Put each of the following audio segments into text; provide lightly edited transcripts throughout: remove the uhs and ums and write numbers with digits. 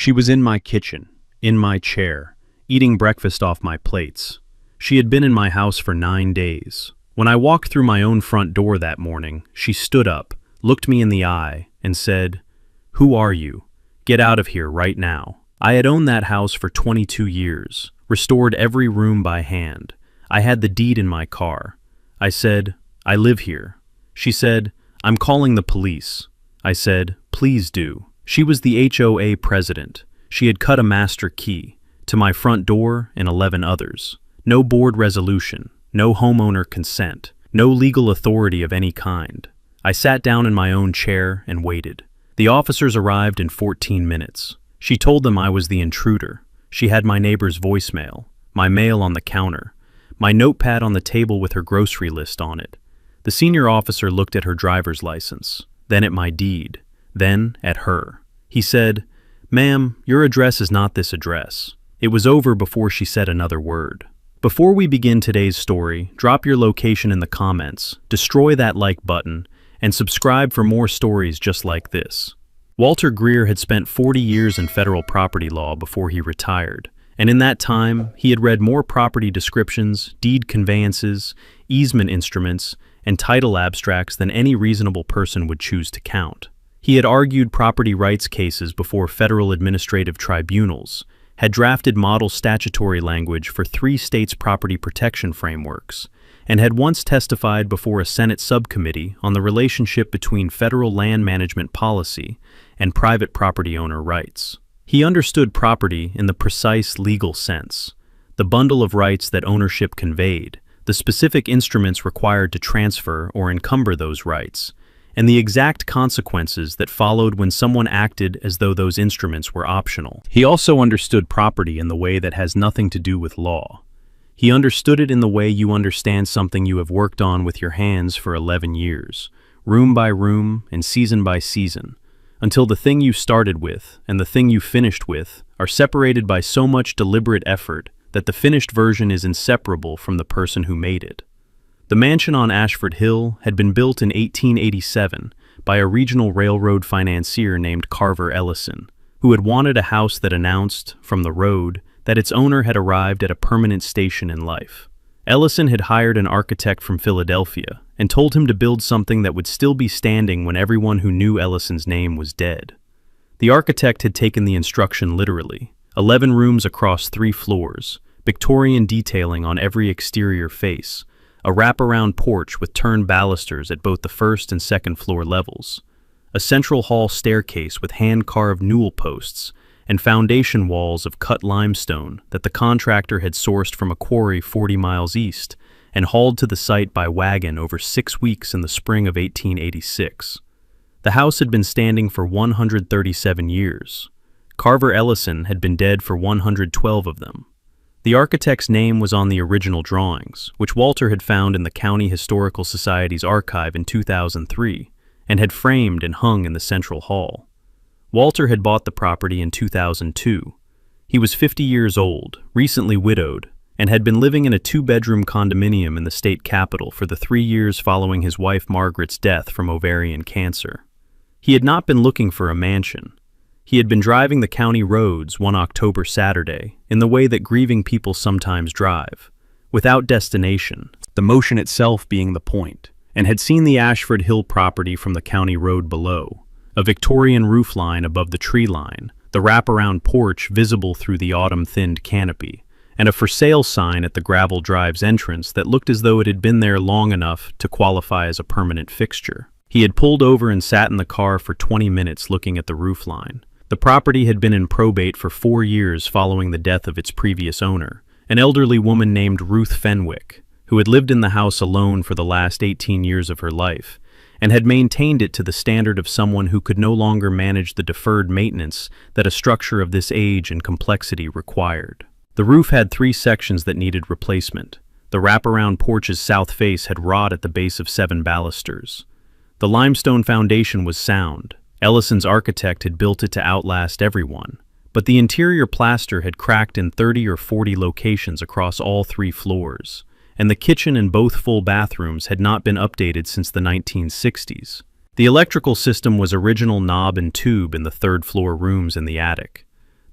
She was in my kitchen, in my chair, eating breakfast off my plates. She had been in my house for 9 days. When I walked through my own front door that morning, she stood up, looked me in the eye, and said, "Who are you? Get out of here right now." I had owned that house for 22 years, restored every room by hand. I had the deed in my car. I said, "I live here." She said, "I'm calling the police." I said, "Please do." She was the HOA president. She had cut a master key to my front door and 11 others. No board resolution, no homeowner consent, no legal authority of any kind. I sat down in my own chair and waited. The officers arrived in 14 minutes. She told them I was the intruder. She had my neighbor's voicemail, my mail on the counter, my notepad on the table with her grocery list on it. The senior officer looked at her driver's license, then at my deed, then at her. He said, "Ma'am, your address is not this address." It was over before she said another word. Before we begin today's story, drop your location in the comments, destroy that like button, and subscribe for more stories just like this. Walter Greer had spent 40 years in federal property law before he retired, and in that time, he had read more property descriptions, deed conveyances, easement instruments, and title abstracts than any reasonable person would choose to count. He had argued property rights cases before federal administrative tribunals, had drafted model statutory language for 3 states' property protection frameworks, and had once testified before a Senate subcommittee on the relationship between federal land management policy and private property owner rights. He understood property in the precise legal sense, the bundle of rights that ownership conveyed, the specific instruments required to transfer or encumber those rights, and the exact consequences that followed when someone acted as though those instruments were optional. He also understood property in the way that has nothing to do with law. He understood it in the way you understand something you have worked on with your hands for 11 years, room by room and season by season, until the thing you started with and the thing you finished with are separated by so much deliberate effort that the finished version is inseparable from the person who made it. The mansion on Ashford Hill had been built in 1887 by a regional railroad financier named Carver Ellison, who had wanted a house that announced, from the road, that its owner had arrived at a permanent station in life. Ellison had hired an architect from Philadelphia and told him to build something that would still be standing when everyone who knew Ellison's name was dead. The architect had taken the instruction literally. 11 rooms across 3 floors, Victorian detailing on every exterior face, a wraparound porch with turned balusters at both the first and second floor levels, a central hall staircase with hand-carved newel posts, and foundation walls of cut limestone that the contractor had sourced from a quarry 40 miles east and hauled to the site by wagon over 6 weeks in the spring of 1886. The house had been standing for 137 years. Carver Ellison had been dead for 112 of them. The architect's name was on the original drawings, which Walter had found in the County Historical Society's archive in 2003 and had framed and hung in the central hall. Walter had bought the property in 2002. He was 50 years old, recently widowed, and had been living in a 2-bedroom condominium in the state capital for the 3 years following his wife Margaret's death from ovarian cancer. He had not been looking for a mansion. He had been driving the county roads one October Saturday in the way that grieving people sometimes drive, without destination, the motion itself being the point, and had seen the Ashford Hill property from the county road below, a Victorian roofline above the tree line, the wraparound porch visible through the autumn-thinned canopy, and a for sale sign at the gravel drive's entrance that looked as though it had been there long enough to qualify as a permanent fixture. He had pulled over and sat in the car for 20 minutes looking at the roofline. The property had been in probate for 4 years following the death of its previous owner, an elderly woman named Ruth Fenwick, who had lived in the house alone for the last 18 years of her life, and had maintained it to the standard of someone who could no longer manage the deferred maintenance that a structure of this age and complexity required. The roof had 3 sections that needed replacement. The wraparound porch's south face had rot at the base of 7 balusters. The limestone foundation was sound. Ellison's architect had built it to outlast everyone, but the interior plaster had cracked in 30 or 40 locations across all 3 floors, and the kitchen and both full bathrooms had not been updated since the 1960s. The electrical system was original knob and tube in the 3rd floor rooms in the attic.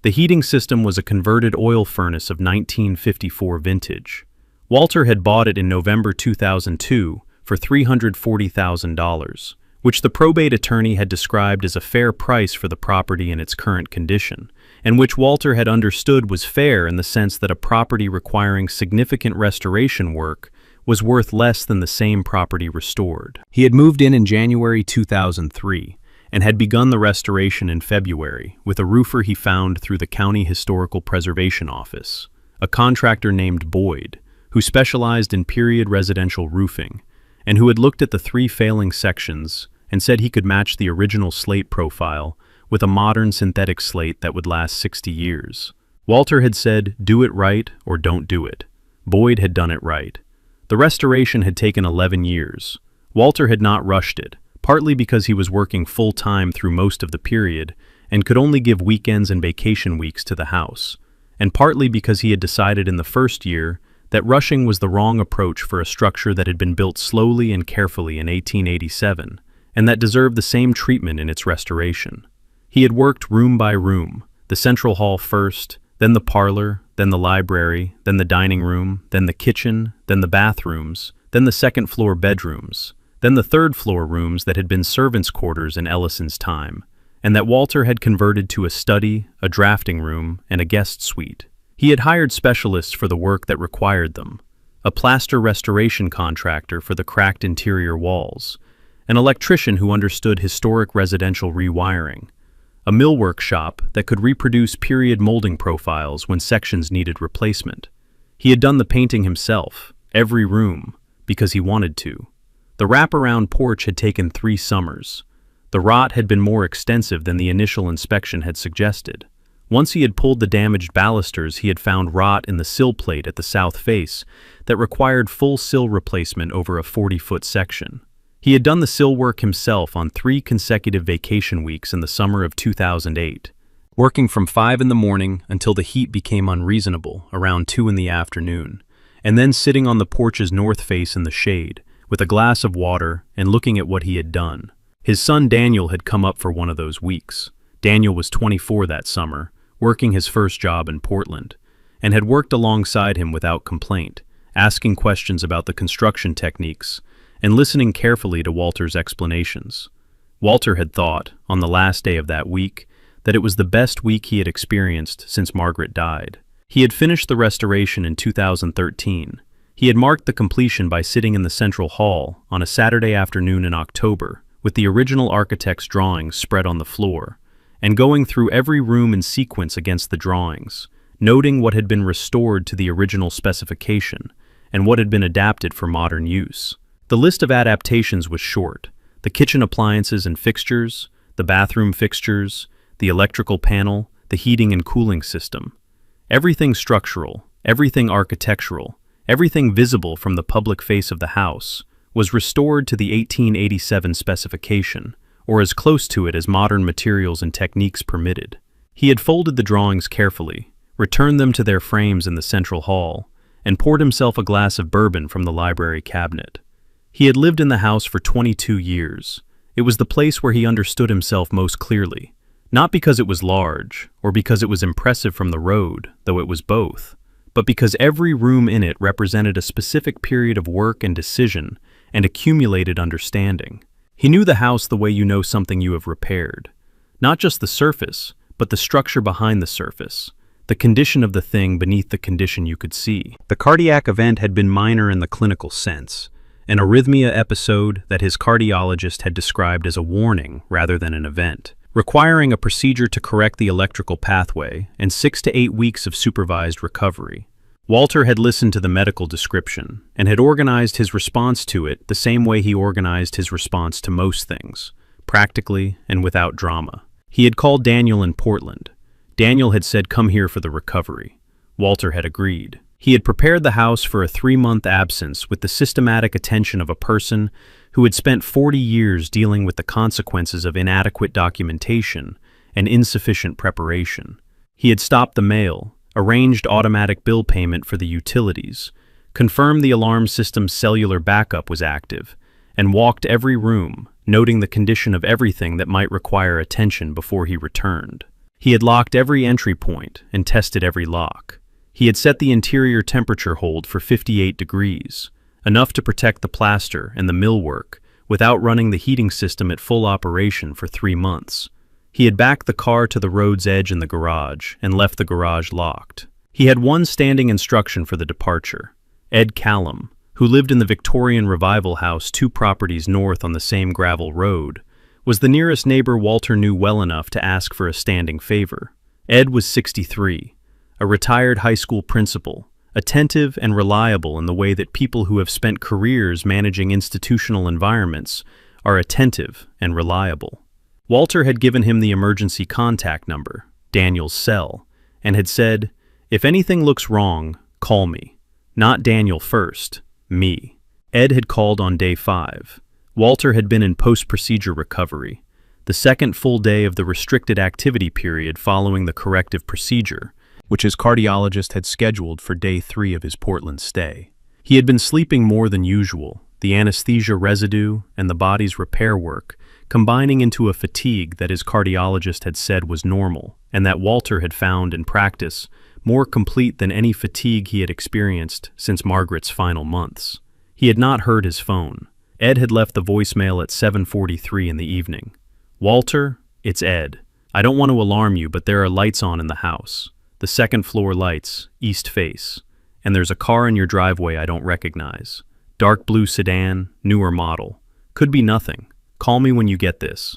The heating system was a converted oil furnace of 1954 vintage. Walter had bought it in November 2002 for $340,000, which the probate attorney had described as a fair price for the property in its current condition, and which Walter had understood was fair in the sense that a property requiring significant restoration work was worth less than the same property restored. He had moved in January 2003 and had begun the restoration in February with a roofer he found through the County Historical Preservation Office, a contractor named Boyd, who specialized in period residential roofing, and who had looked at the 3 failing sections and said he could match the original slate profile with a modern synthetic slate that would last 60 years. Walter had said, "Do it right or don't do it." Boyd had done it right. The restoration had taken 11 years. Walter had not rushed it, partly because he was working full-time through most of the period and could only give weekends and vacation weeks to the house, and partly because he had decided in the first year that rushing was the wrong approach for a structure that had been built slowly and carefully in 1887, and that deserved the same treatment in its restoration. He had worked room by room, the central hall first, then the parlor, then the library, then the dining room, then the kitchen, then the bathrooms, then the second-floor bedrooms, then the third-floor rooms that had been servants' quarters in Ellison's time, and that Walter had converted to a study, a drafting room, and a guest suite. He had hired specialists for the work that required them, a plaster restoration contractor for the cracked interior walls, an electrician who understood historic residential rewiring, a millwork shop that could reproduce period molding profiles when sections needed replacement. He had done the painting himself, every room, because he wanted to. The wraparound porch had taken 3 summers. The rot had been more extensive than the initial inspection had suggested. Once he had pulled the damaged balusters, he had found rot in the sill plate at the south face that required full sill replacement over a 40-foot section. He had done the sill work himself on 3 consecutive vacation weeks in the summer of 2008, working from 5 in the morning until the heat became unreasonable around 2 in the afternoon, and then sitting on the porch's north face in the shade with a glass of water and looking at what he had done. His son Daniel had come up for one of those weeks. Daniel was 24 that summer, working his first job in Portland, and had worked alongside him without complaint, asking questions about the construction techniques and listening carefully to Walter's explanations. Walter had thought, on the last day of that week, that it was the best week he had experienced since Margaret died. He had finished the restoration in 2013. He had marked the completion by sitting in the central hall on a Saturday afternoon in October with the original architect's drawings spread on the floor, and going through every room in sequence against the drawings, noting what had been restored to the original specification and what had been adapted for modern use. The list of adaptations was short: the kitchen appliances and fixtures, the bathroom fixtures, the electrical panel, the heating and cooling system. Everything structural, everything architectural, everything visible from the public face of the house was restored to the 1887 specification, or as close to it as modern materials and techniques permitted. He had folded the drawings carefully, returned them to their frames in the central hall, and poured himself a glass of bourbon from the library cabinet. He had lived in the house for 22 years. It was the place where he understood himself most clearly, not because it was large, or because it was impressive from the road, though it was both, but because every room in it represented a specific period of work and decision and accumulated understanding. He knew the house the way you know something you have repaired. Not just the surface, but the structure behind the surface, the condition of the thing beneath the condition you could see. The cardiac event had been minor in the clinical sense, an arrhythmia episode that his cardiologist had described as a warning rather than an event, requiring a procedure to correct the electrical pathway and 6 to 8 weeks of supervised recovery. Walter had listened to the medical description and had organized his response to it the same way he organized his response to most things, practically and without drama. He had called Daniel in Portland. Daniel had said, "Come here for the recovery." Walter had agreed. He had prepared the house for a 3-month absence with the systematic attention of a person who had spent 40 years dealing with the consequences of inadequate documentation and insufficient preparation. He had stopped the mail, arranged automatic bill payment for the utilities, confirmed the alarm system's cellular backup was active, and walked every room, noting the condition of everything that might require attention before he returned. He had locked every entry point and tested every lock. He had set the interior temperature hold for 58 degrees, enough to protect the plaster and the millwork, without running the heating system at full operation for 3 months. He had backed the car to the road's edge in the garage and left the garage locked. He had one standing instruction for the departure. Ed Callum, who lived in the Victorian Revival House 2 properties north on the same gravel road, was the nearest neighbor Walter knew well enough to ask for a standing favor. Ed was 63, a retired high school principal, attentive and reliable in the way that people who have spent careers managing institutional environments are attentive and reliable. Walter had given him the emergency contact number, Daniel's cell, and had said, "If anything looks wrong, call me. Not Daniel first, me." Ed had called on day 5. Walter had been in post-procedure recovery, the second full day of the restricted activity period following the corrective procedure, which his cardiologist had scheduled for day 3 of his Portland stay. He had been sleeping more than usual, the anesthesia residue and the body's repair work combining into a fatigue that his cardiologist had said was normal, and that Walter had found in practice more complete than any fatigue he had experienced since Margaret's final months. He had not heard his phone. Ed had left the voicemail at 7:43 in the evening. "Walter, it's Ed. I don't want to alarm you, but there are lights on in the house. The second floor lights, east face. And there's a car in your driveway I don't recognize. Dark blue sedan, newer model. Could be nothing. Call me when you get this."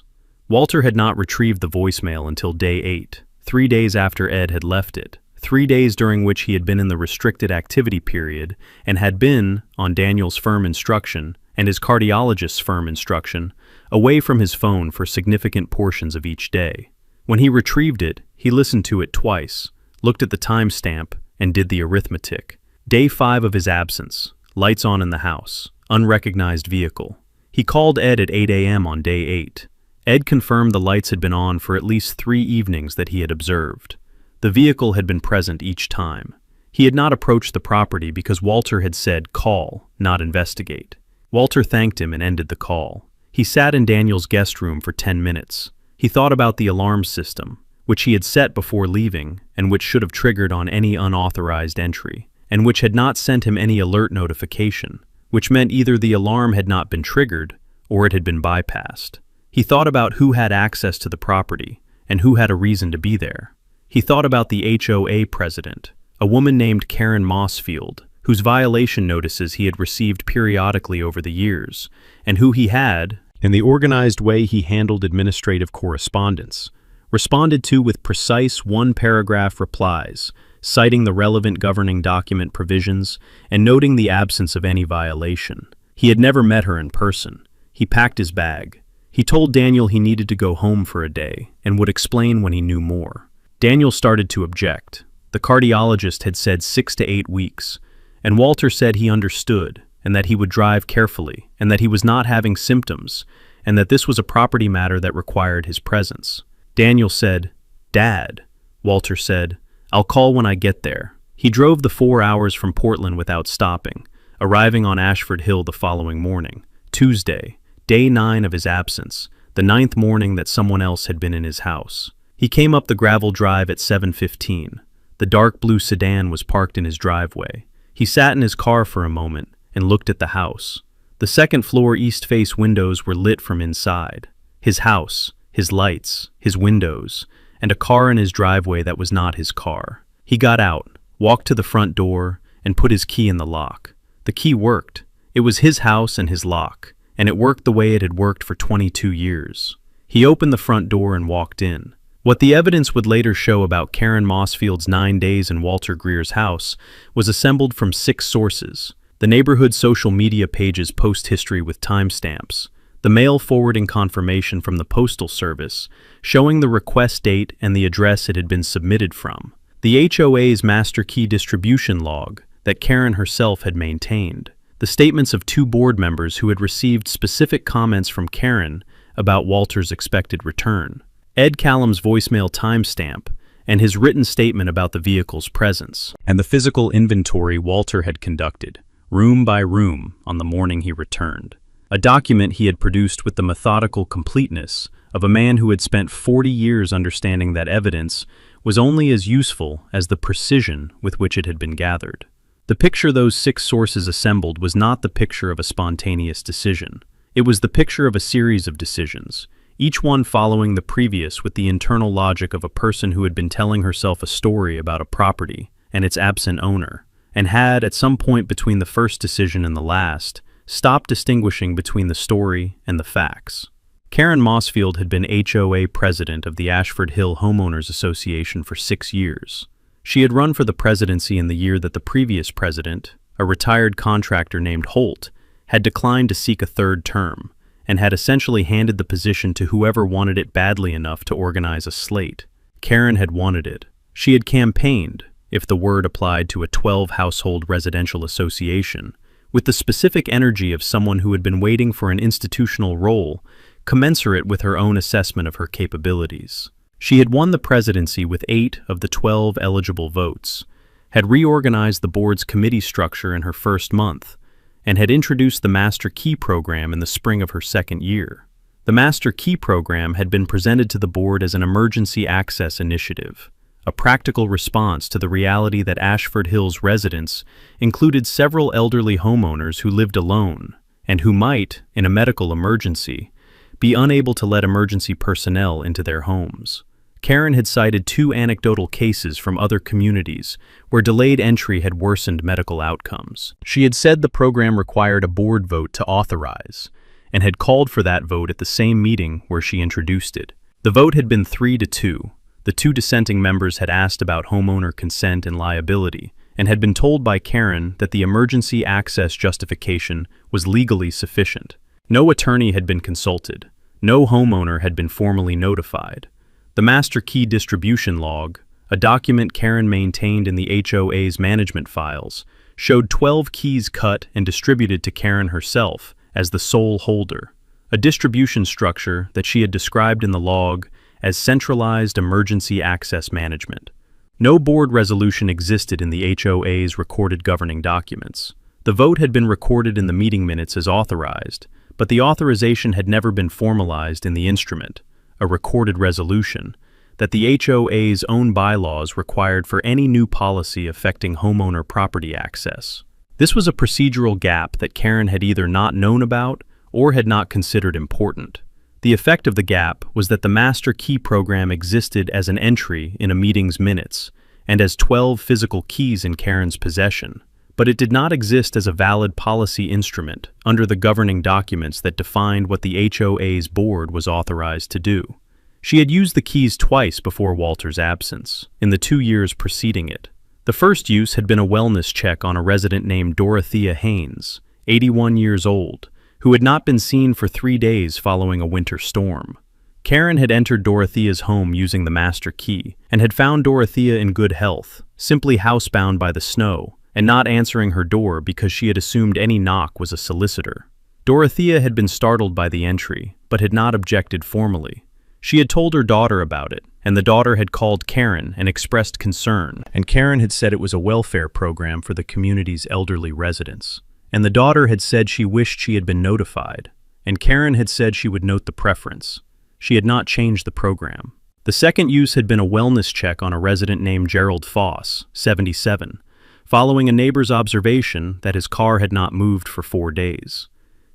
Walter had not retrieved the voicemail until day 8, 3 days after Ed had left it, 3 days during which he had been in the restricted activity period and had been, on Daniel's firm instruction and his cardiologist's firm instruction, away from his phone for significant portions of each day. When he retrieved it, he listened to it twice, looked at the timestamp, and did the arithmetic. Day 5 of his absence, lights on in the house, unrecognized vehicle. He called Ed at 8 a.m. on day 8. Ed confirmed the lights had been on for at least 3 evenings that he had observed. The vehicle had been present each time. He had not approached the property because Walter had said call, not investigate. Walter thanked him and ended the call. He sat in Daniel's guest room for 10 minutes. He thought about the alarm system, which he had set before leaving and which should have triggered on any unauthorized entry, and which had not sent him any alert notification, which meant either the alarm had not been triggered or it had been bypassed. He thought about who had access to the property and who had a reason to be there. He thought about the HOA president, a woman named Karen Mossfield, whose violation notices he had received periodically over the years, and who he had, in the organized way he handled administrative correspondence, responded to with precise 1-paragraph replies, citing the relevant governing document provisions and noting the absence of any violation. He had never met her in person. He packed his bag. He told Daniel he needed to go home for a day and would explain when he knew more. Daniel started to object. The cardiologist had said 6 to 8 weeks, and Walter said he understood and that he would drive carefully and that he was not having symptoms and that this was a property matter that required his presence. Daniel said, "Dad." Walter said, "I'll call when I get there." He drove the 4 hours from Portland without stopping, arriving on Ashford Hill the following morning, Tuesday, day 9 of his absence, the 9th morning that someone else had been in his house. He came up the gravel drive at 7:15. The dark blue sedan was parked in his driveway. He sat in his car for a moment and looked at the house. The second-floor east-face windows were lit from inside. His house, his lights, his windows, and a car in his driveway that was not his car. He got out, walked to the front door, and put his key in the lock. The key worked. It was his house and his lock, and it worked the way it had worked for 22 years. He opened the front door and walked in. What the evidence would later show about Karen Mossfield's 9 days in Walter Greer's house was assembled from 6 sources: the neighborhood social media page's post history with timestamps, the mail forwarding confirmation from the Postal Service showing the request date and the address it had been submitted from, the HOA's master key distribution log that Karen herself had maintained, the statements of 2 board members who had received specific comments from Karen about Walter's expected return, Ed Callum's voicemail timestamp, and his written statement about the vehicle's presence, and the physical inventory Walter had conducted, room by room, on the morning he returned. A document he had produced with the methodical completeness of a man who had spent 40 years understanding that evidence was only as useful as the precision with which it had been gathered. The picture those 6 sources assembled was not the picture of a spontaneous decision. It was the picture of a series of decisions, each one following the previous with the internal logic of a person who had been telling herself a story about a property and its absent owner, and had, at some point between the first decision and the last, stopped distinguishing between the story and the facts. Karen Mossfield had been HOA president of the Ashford Hill Homeowners Association for 6 years. She had run for the presidency in the year that the previous president, a retired contractor named Holt, had declined to seek a third term, and had essentially handed the position to whoever wanted it badly enough to organize a slate. Karen had wanted it. She had campaigned, if the word applied to a 12-household residential association, with the specific energy of someone who had been waiting for an institutional role commensurate with her own assessment of her capabilities. She had won the presidency with 8 of the 12 eligible votes, had reorganized the board's committee structure in her first month, and had introduced the Master Key program in the spring of her second year. The Master Key program had been presented to the board as an emergency access initiative, a practical response to the reality that Ashford Hill's residents included several elderly homeowners who lived alone and who might, in a medical emergency, be unable to let emergency personnel into their homes. Karen had cited 2 anecdotal cases from other communities where delayed entry had worsened medical outcomes. She had said the program required a board vote to authorize, and had called for that vote at the same meeting where she introduced it. The vote had been 3-2. The 2 dissenting members had asked about homeowner consent and liability, and had been told by Karen that the emergency access justification was legally sufficient. No attorney had been consulted. No homeowner had been formally notified. The Master Key distribution log, a document Karen maintained in the HOA's management files, showed 12 keys cut and distributed to Karen herself as the sole holder, a distribution structure that she had described in the log as centralized emergency access management. No board resolution existed in the HOA's recorded governing documents. The vote had been recorded in the meeting minutes as authorized, but the authorization had never been formalized in the instrument, a recorded resolution, that the HOA's own bylaws required for any new policy affecting homeowner property access. This was a procedural gap that Karen had either not known about or had not considered important. The effect of the gap was that the Master Key program existed as an entry in a meeting's minutes and as 12 physical keys in Karen's possession, but it did not exist as a valid policy instrument under the governing documents that defined what the HOA's board was authorized to do. She had used the keys twice before Walter's absence, in the 2 years preceding it. The first use had been a wellness check on a resident named Dorothea Haynes, 81 years old, who had not been seen for 3 days following a winter storm. Karen had entered Dorothea's home using the Master Key and had found Dorothea in good health, simply housebound by the snow, and not answering her door because she had assumed any knock was a solicitor. Dorothea had been startled by the entry, but had not objected formally. She had told her daughter about it, and the daughter had called Karen and expressed concern, and Karen had said it was a welfare program for the community's elderly residents. And the daughter had said she wished she had been notified, and Karen had said she would note the preference. She had not changed the program. The second use had been a wellness check on a resident named Gerald Foss, 77, following a neighbor's observation that his car had not moved for 4 days.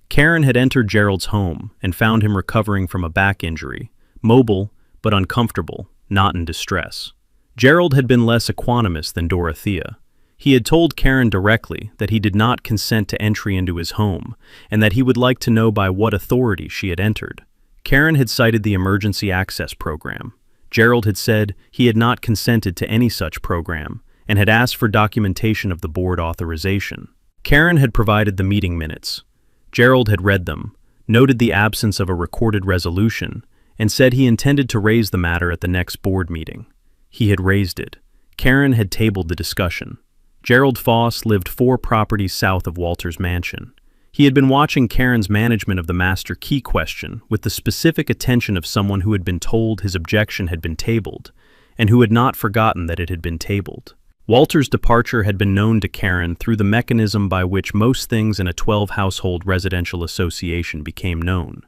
Karen had entered Gerald's home and found him recovering from a back injury, mobile but uncomfortable, not in distress. Gerald had been less equanimous than Dorothea. He had told Karen directly that he did not consent to entry into his home and that he would like to know by what authority she had entered. Karen had cited the emergency access program. Gerald had said he had not consented to any such program and had asked for documentation of the board authorization. Karen had provided the meeting minutes. Gerald had read them, noted the absence of a recorded resolution, and said he intended to raise the matter at the next board meeting. He had raised it. Karen had tabled the discussion. Gerald Foss lived 4 properties south of Walter's mansion. He had been watching Karen's management of the Master Key question with the specific attention of someone who had been told his objection had been tabled, and who had not forgotten that it had been tabled. Walter's departure had been known to Karen through the mechanism by which most things in a 12-household residential association became known.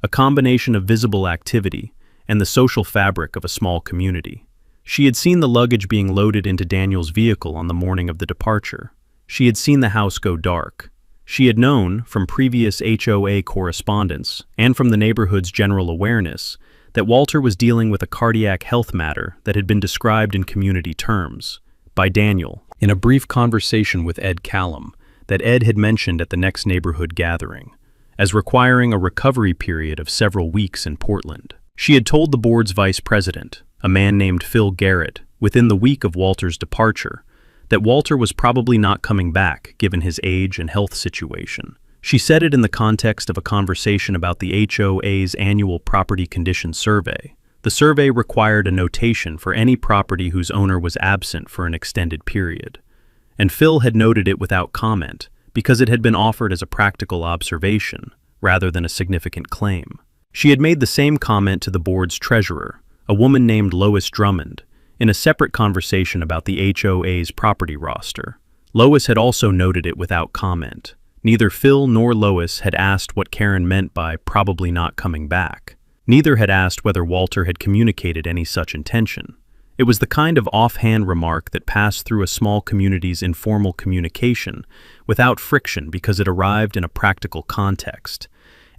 a combination of visible activity and the social fabric of a small community. She had seen the luggage being loaded into Daniel's vehicle on the morning of the departure. She had seen the house go dark. She had known, from previous HOA correspondence and from the neighborhood's general awareness, that Walter was dealing with a cardiac health matter that had been described in community terms by Daniel in a brief conversation with Ed Callum that Ed had mentioned at the next neighborhood gathering, as requiring a recovery period of several weeks in Portland. She had told the board's vice president, a man named Phil Garrett, within the week of Walter's departure, that Walter was probably not coming back given his age and health situation. She said it in the context of a conversation about the HOA's annual property condition survey. The survey required a notation for any property whose owner was absent for an extended period, and Phil had noted it without comment because it had been offered as a practical observation rather than a significant claim. She had made the same comment to the board's treasurer, a woman named Lois Drummond, in a separate conversation about the HOA's property roster. Lois had also noted it without comment. Neither Phil nor Lois had asked what Karen meant by probably not coming back. Neither had asked whether Walter had communicated any such intention. It was the kind of offhand remark that passed through a small community's informal communication without friction because it arrived in a practical context,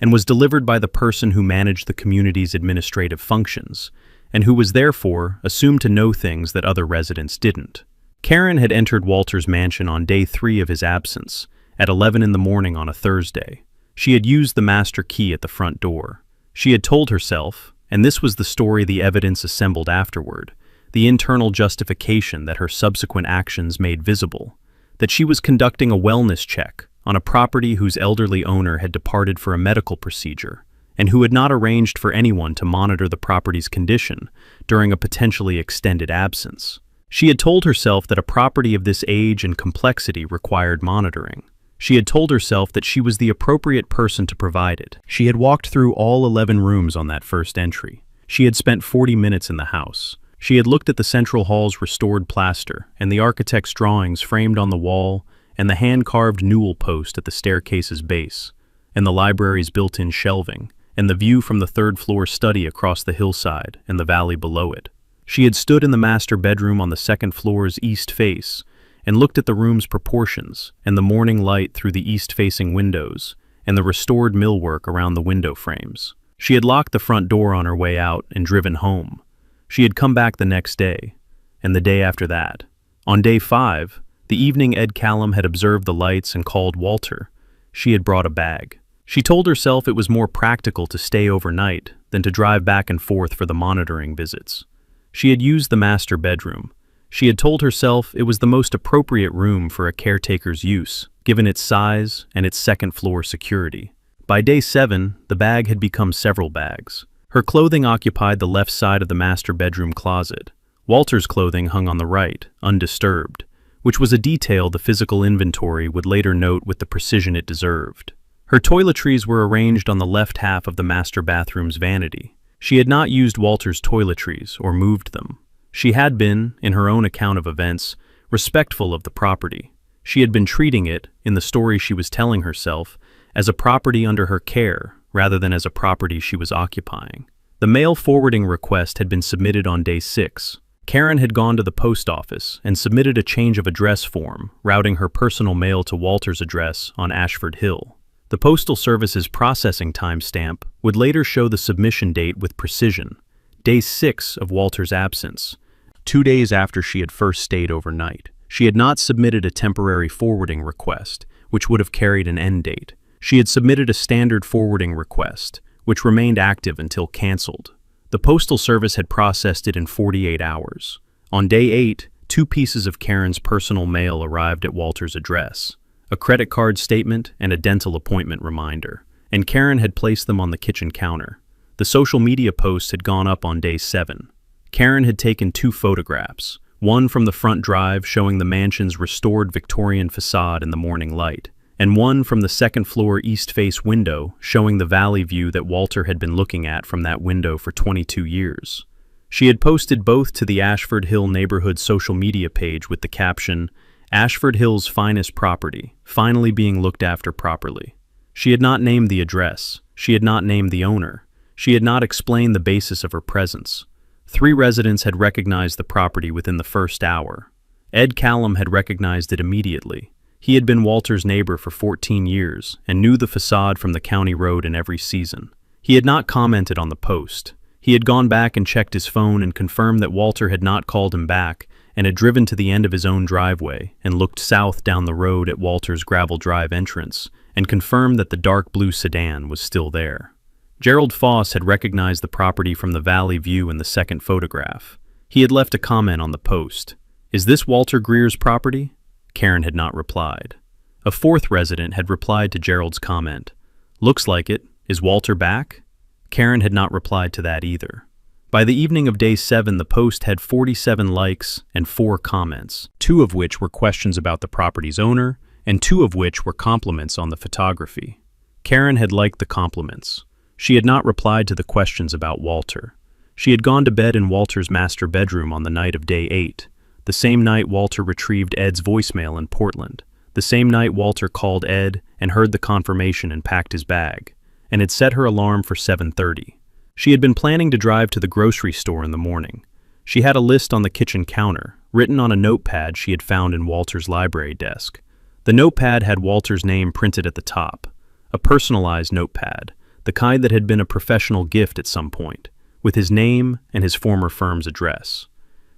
and was delivered by the person who managed the community's administrative functions, and who was therefore assumed to know things that other residents didn't. Karen had entered Walter's mansion on day 3 of his absence, at 11 in the morning on a Thursday. She had used the master key at the front door. She had told herself, and this was the story the evidence assembled afterward, the internal justification that her subsequent actions made visible, that she was conducting a wellness check on a property whose elderly owner had departed for a medical procedure, and who had not arranged for anyone to monitor the property's condition during a potentially extended absence. She had told herself that a property of this age and complexity required monitoring. She had told herself that she was the appropriate person to provide it. She had walked through all 11 rooms on that first entry. She had spent 40 minutes in the house. She had looked at the central hall's restored plaster and the architect's drawings framed on the wall and the hand-carved newel post at the staircase's base, and the library's built-in shelving, and the view from the 3rd-floor study across the hillside and the valley below it. She had stood in the master bedroom on the 2nd floor's east face and looked at the room's proportions and the morning light through the east-facing windows and the restored millwork around the window frames. She had locked the front door on her way out and driven home. She had come back the next day, and the day after that. On day 5, the evening Ed Callum had observed the lights and called Walter, she had brought a bag. She told herself it was more practical to stay overnight than to drive back and forth for the monitoring visits. She had used the master bedroom. She had told herself it was the most appropriate room for a caretaker's use, given its size and its 2nd-floor security. By day 7, the bag had become several bags. Her clothing occupied the left side of the master bedroom closet. Walter's clothing hung on the right, undisturbed, which was a detail the physical inventory would later note with the precision it deserved. Her toiletries were arranged on the left half of the master bathroom's vanity. She had not used Walter's toiletries or moved them. She had been, in her own account of events, respectful of the property. She had been treating it, in the story she was telling herself, as a property under her care rather than as a property she was occupying. The mail forwarding request had been submitted on day 6. Karen had gone to the post office and submitted a change of address form, routing her personal mail to Walter's address on Ashford Hill. The Postal Service's processing timestamp would later show the submission date with precision, day 6 of Walter's absence, 2 days after she had first stayed overnight. She had not submitted a temporary forwarding request, which would have carried an end date. She had submitted a standard forwarding request, which remained active until canceled. The Postal Service had processed it in 48 hours. On day 8, 2 pieces of Karen's personal mail arrived at Walter's address, a credit card statement and a dental appointment reminder, and Karen had placed them on the kitchen counter. The social media posts had gone up on day 7. Karen had taken 2 photographs, one from the front drive showing the mansion's restored Victorian facade in the morning light, and one from the 2nd-floor east-face window showing the valley view that Walter had been looking at from that window for 22 years. She had posted both to the Ashford Hill neighborhood social media page with the caption, "Ashford Hill's finest property, finally being looked after properly." She had not named the address. She had not named the owner. She had not explained the basis of her presence. 3 residents had recognized the property within the first hour. Ed Callum had recognized it immediately. He had been Walter's neighbor for 14 years and knew the facade from the county road in every season. He had not commented on the post. He had gone back and checked his phone and confirmed that Walter had not called him back and had driven to the end of his own driveway and looked south down the road at Walter's gravel drive entrance and confirmed that the dark blue sedan was still there. Gerald Foss had recognized the property from the valley view in the second photograph. He had left a comment on the post. "Is this Walter Greer's property?" Karen had not replied. A 4th resident had replied to Gerald's comment. "Looks like it. Is Walter back?" Karen had not replied to that either. By the evening of day 7, the post had 47 likes and 4 comments, 2 of which were questions about the property's owner, and 2 of which were compliments on the photography. Karen had liked the compliments. She had not replied to the questions about Walter. She had gone to bed in Walter's master bedroom on the night of day 8, the same night Walter retrieved Ed's voicemail in Portland, the same night Walter called Ed and heard the confirmation and packed his bag, and had set her alarm for 7:30. She had been planning to drive to the grocery store in the morning. She had a list on the kitchen counter, written on a notepad she had found in Walter's library desk. The notepad had Walter's name printed at the top, a personalized notepad, the kind that had been a professional gift at some point, with his name and his former firm's address.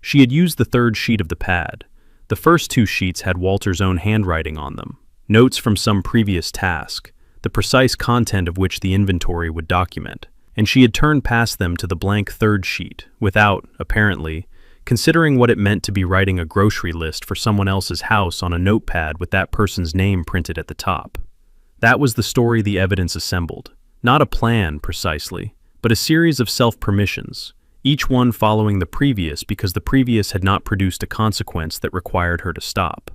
She had used the 3rd sheet of the pad. The first 2 sheets had Walter's own handwriting on them, notes from some previous task, the precise content of which the inventory would document, and she had turned past them to the blank 3rd sheet without, apparently, considering what it meant to be writing a grocery list for someone else's house on a notepad with that person's name printed at the top. That was the story the evidence assembled. Not a plan, precisely, but a series of self-permissions, each one following the previous because the previous had not produced a consequence that required her to stop.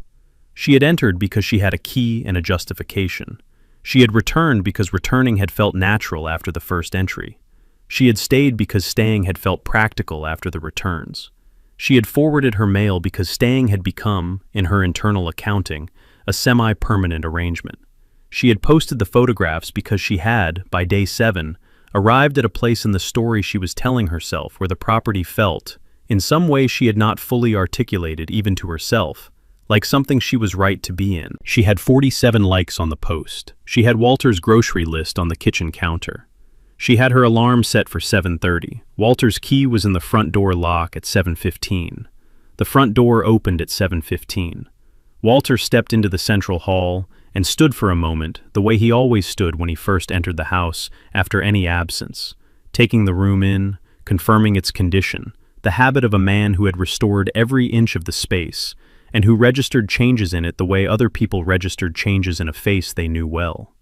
She had entered because she had a key and a justification. She had returned because returning had felt natural after the first entry. She had stayed because staying had felt practical after the returns. She had forwarded her mail because staying had become, in her internal accounting, a semi-permanent arrangement. She had posted the photographs because she had, by day 7, arrived at a place in the story she was telling herself where the property felt, in some way she had not fully articulated even to herself, like something she was right to be in. She had 47 likes on the post. She had Walter's grocery list on the kitchen counter. She had her alarm set for 7:30. Walter's key was in the front door lock at 7:15. The front door opened at 7:15. Walter stepped into the central hall and stood for a moment, the way he always stood when he first entered the house after any absence, taking the room in, confirming its condition, the habit of a man who had restored every inch of the space, and who registered changes in it the way other people registered changes in a face they knew well.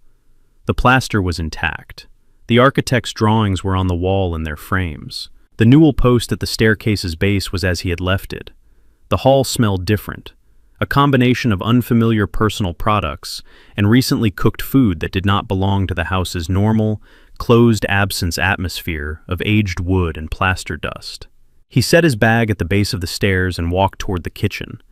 The plaster was intact. The architect's drawings were on the wall in their frames. The newel post at the staircase's base was as he had left it. The hall smelled different, a combination of unfamiliar personal products and recently cooked food that did not belong to the house's normal, closed absence atmosphere of aged wood and plaster dust. He set his bag at the base of the stairs and walked toward the kitchen.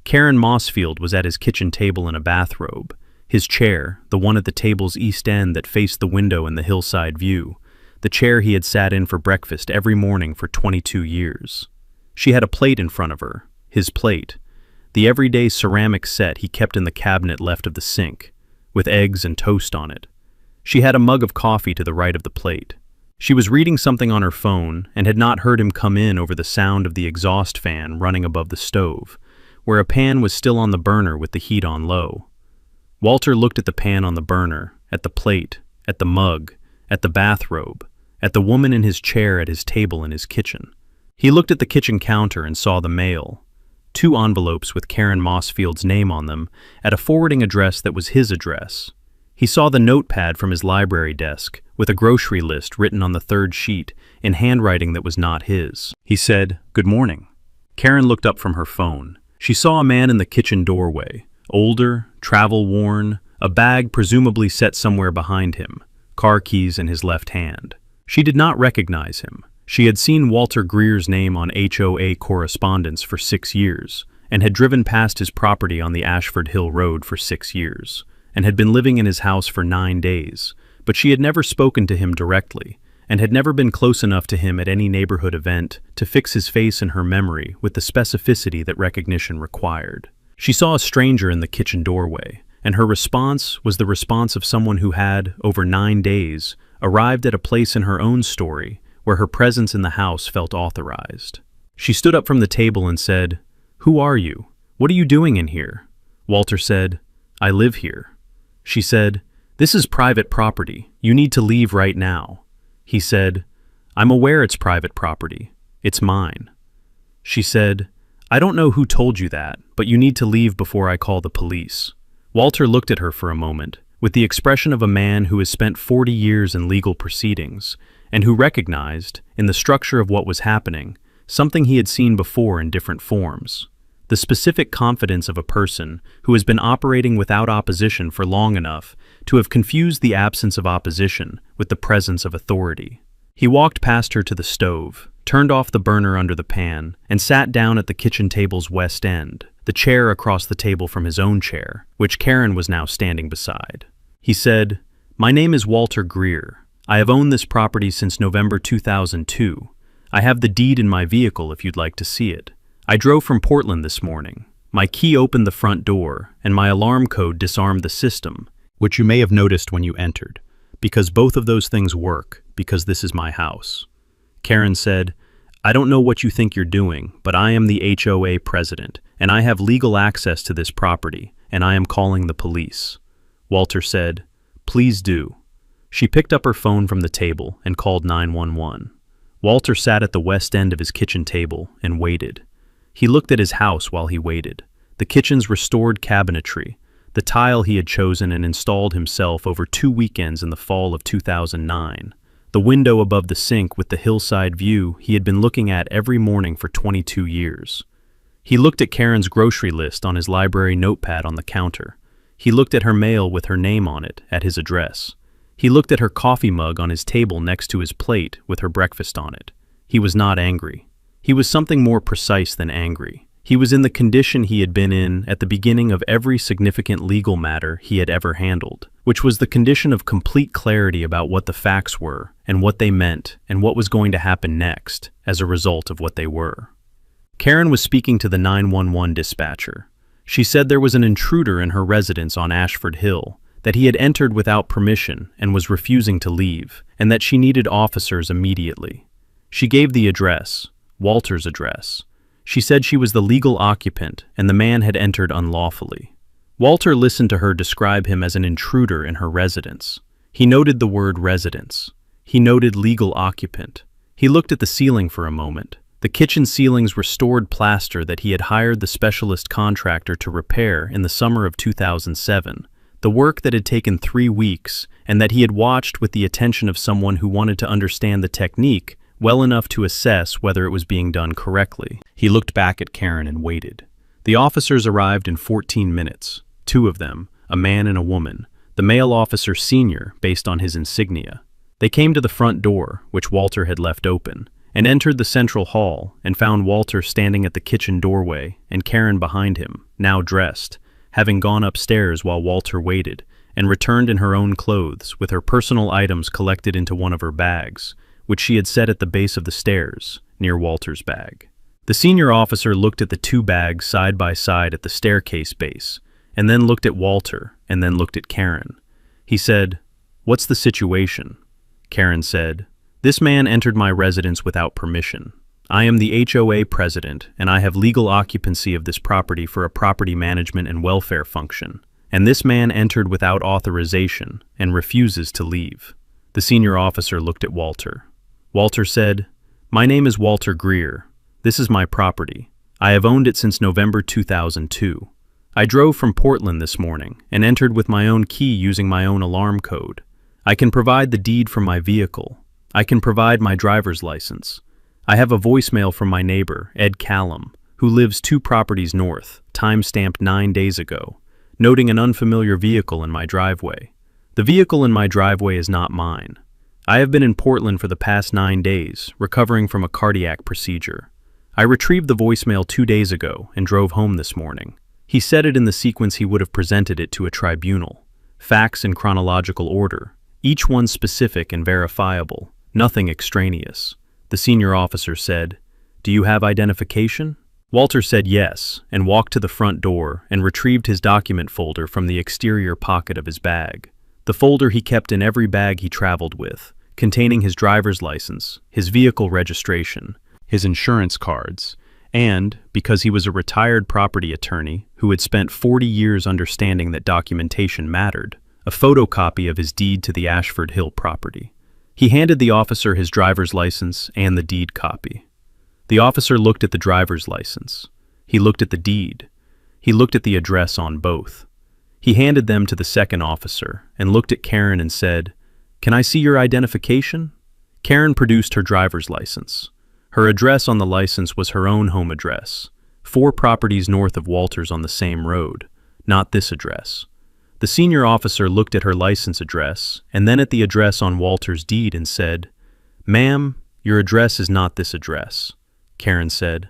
Karen Mossfield was at his kitchen table in a bathrobe. His chair, the one at the table's east end that faced the window in the hillside view, the chair he had sat in for breakfast every morning for 22 years. She had a plate in front of her, his plate, the everyday ceramic set he kept in the cabinet left of the sink, with eggs and toast on it. She had a mug of coffee to the right of the plate. She was reading something on her phone and had not heard him come in over the sound of the exhaust fan running above the stove, where a pan was still on the burner with the heat on low. Walter looked at the pan on the burner, at the plate, at the mug, at the bathrobe, at the woman in his chair at his table in his kitchen. He looked at the kitchen counter and saw the mail, 2 envelopes with Karen Mossfield's name on them at a forwarding address that was his address. He saw the notepad from his library desk with a grocery list written on the 3rd sheet in handwriting that was not his. He said, "Good morning." Karen looked up from her phone. She saw a man in the kitchen doorway, older, travel-worn, a bag presumably set somewhere behind him, car keys in his left hand. She did not recognize him. She had seen Walter Greer's name on HOA correspondence for 6 years, and had driven past his property on the Ashford Hill Road for 6 years, and had been living in his house for 9 days, but she had never spoken to him directly, and had never been close enough to him at any neighborhood event to fix his face in her memory with the specificity that recognition required. She saw a stranger in the kitchen doorway, and her response was the response of someone who had, over 9 days, arrived at a place in her own story where her presence in the house felt authorized. She stood up from the table and said, "Who are you? What are you doing in here?" Walter said, "I live here." She said, "This is private property. You need to leave right now." He said, "I'm aware it's private property. It's mine." She said, "I don't know who told you that, but you need to leave before I call the police." Walter looked at her for a moment, with the expression of a man who has spent 40 years in legal proceedings, and who recognized, in the structure of what was happening, something he had seen before in different forms. The specific confidence of a person who has been operating without opposition for long enough to have confused the absence of opposition with the presence of authority. He walked past her to the stove, turned off the burner under the pan, and sat down at the kitchen table's west end, the chair across the table from his own chair, which Karen was now standing beside. He said, "My name is Walter Greer. I have owned this property since November 2002. I have the deed in my vehicle if you'd like to see it. I drove from Portland this morning. My key opened the front door, and my alarm code disarmed the system, which you may have noticed when you entered, because both of those things work, because this is my house." Karen said, "I don't know what you think you're doing, but I am the HOA president, and I have legal access to this property, and I am calling the police." Walter said, "Please do." She picked up her phone from the table and called 911. Walter sat at the west end of his kitchen table and waited. He looked at his house while he waited. The kitchen's restored cabinetry, the tile he had chosen and installed himself over 2 weekends in the fall of 2009, the window above the sink with the hillside view he had been looking at every morning for 22 years. He looked at Karen's grocery list on his library notepad on the counter. He looked at her mail with her name on it at his address. He looked at her coffee mug on his table next to his plate with her breakfast on it. He was not angry. He was something more precise than angry. He was in the condition he had been in at the beginning of every significant legal matter he had ever handled, which was the condition of complete clarity about what the facts were and what they meant and what was going to happen next as a result of what they were. Karen was speaking to the 911 dispatcher. She said there was an intruder in her residence on Ashford Hill, that he had entered without permission and was refusing to leave, and that she needed officers immediately. She gave the address, Walter's address. She said she was the legal occupant and the man had entered unlawfully. Walter listened to her describe him as an intruder in her residence. He noted the word residence. He noted legal occupant. He looked at the ceiling for a moment. The kitchen ceiling's restored plaster that he had hired the specialist contractor to repair in the summer of 2007. The work that had taken 3 weeks and that he had watched with the attention of someone who wanted to understand the technique well enough to assess whether it was being done correctly. He looked back at Karen and waited. The officers arrived in 14 minutes, 2 of them, a man and a woman, the male officer senior based on his insignia. They came to the front door, which Walter had left open, and entered the central hall and found Walter standing at the kitchen doorway and Karen behind him, now dressed, having gone upstairs while Walter waited, and returned in her own clothes with her personal items collected into one of her bags, which she had set at the base of the stairs, near Walter's bag. The senior officer looked at the 2 bags side by side at the staircase base, and then looked at Walter, and then looked at Karen. He said, "What's the situation?" Karen said, "This man entered my residence without permission. I am the HOA president, and I have legal occupancy of this property for a property management and welfare function, and this man entered without authorization and refuses to leave." The senior officer looked at Walter. Walter said, "My name is Walter Greer. This is my property. I have owned it since November 2002. I drove from Portland this morning and entered with my own key using my own alarm code. I can provide the deed from my vehicle. I can provide my driver's license. I have a voicemail from my neighbor, Ed Callum, who lives 2 properties north, time-stamped 9 days ago, noting an unfamiliar vehicle in my driveway. The vehicle in my driveway is not mine. I have been in Portland for the past 9 days, recovering from a cardiac procedure. I retrieved the voicemail 2 days ago and drove home this morning." He said it in the sequence he would have presented it to a tribunal, facts in chronological order, each one specific and verifiable, nothing extraneous. The senior officer said, "Do you have identification?" Walter said yes, and walked to the front door and retrieved his document folder from the exterior pocket of his bag. The folder he kept in every bag he traveled with, containing his driver's license, his vehicle registration, his insurance cards, and, because he was a retired property attorney who had spent 40 years understanding that documentation mattered, a photocopy of his deed to the Ashford Hill property. He handed the officer his driver's license and the deed copy. The officer looked at the driver's license. He looked at the deed. He looked at the address on both. He handed them to the second officer and looked at Karen and said, "Can I see your identification?" Karen produced her driver's license. Her address on the license was her own home address, 4 properties north of Walter's on the same road, not this address. The senior officer looked at her license address and then at the address on Walter's deed and said, "Ma'am, your address is not this address." Karen said,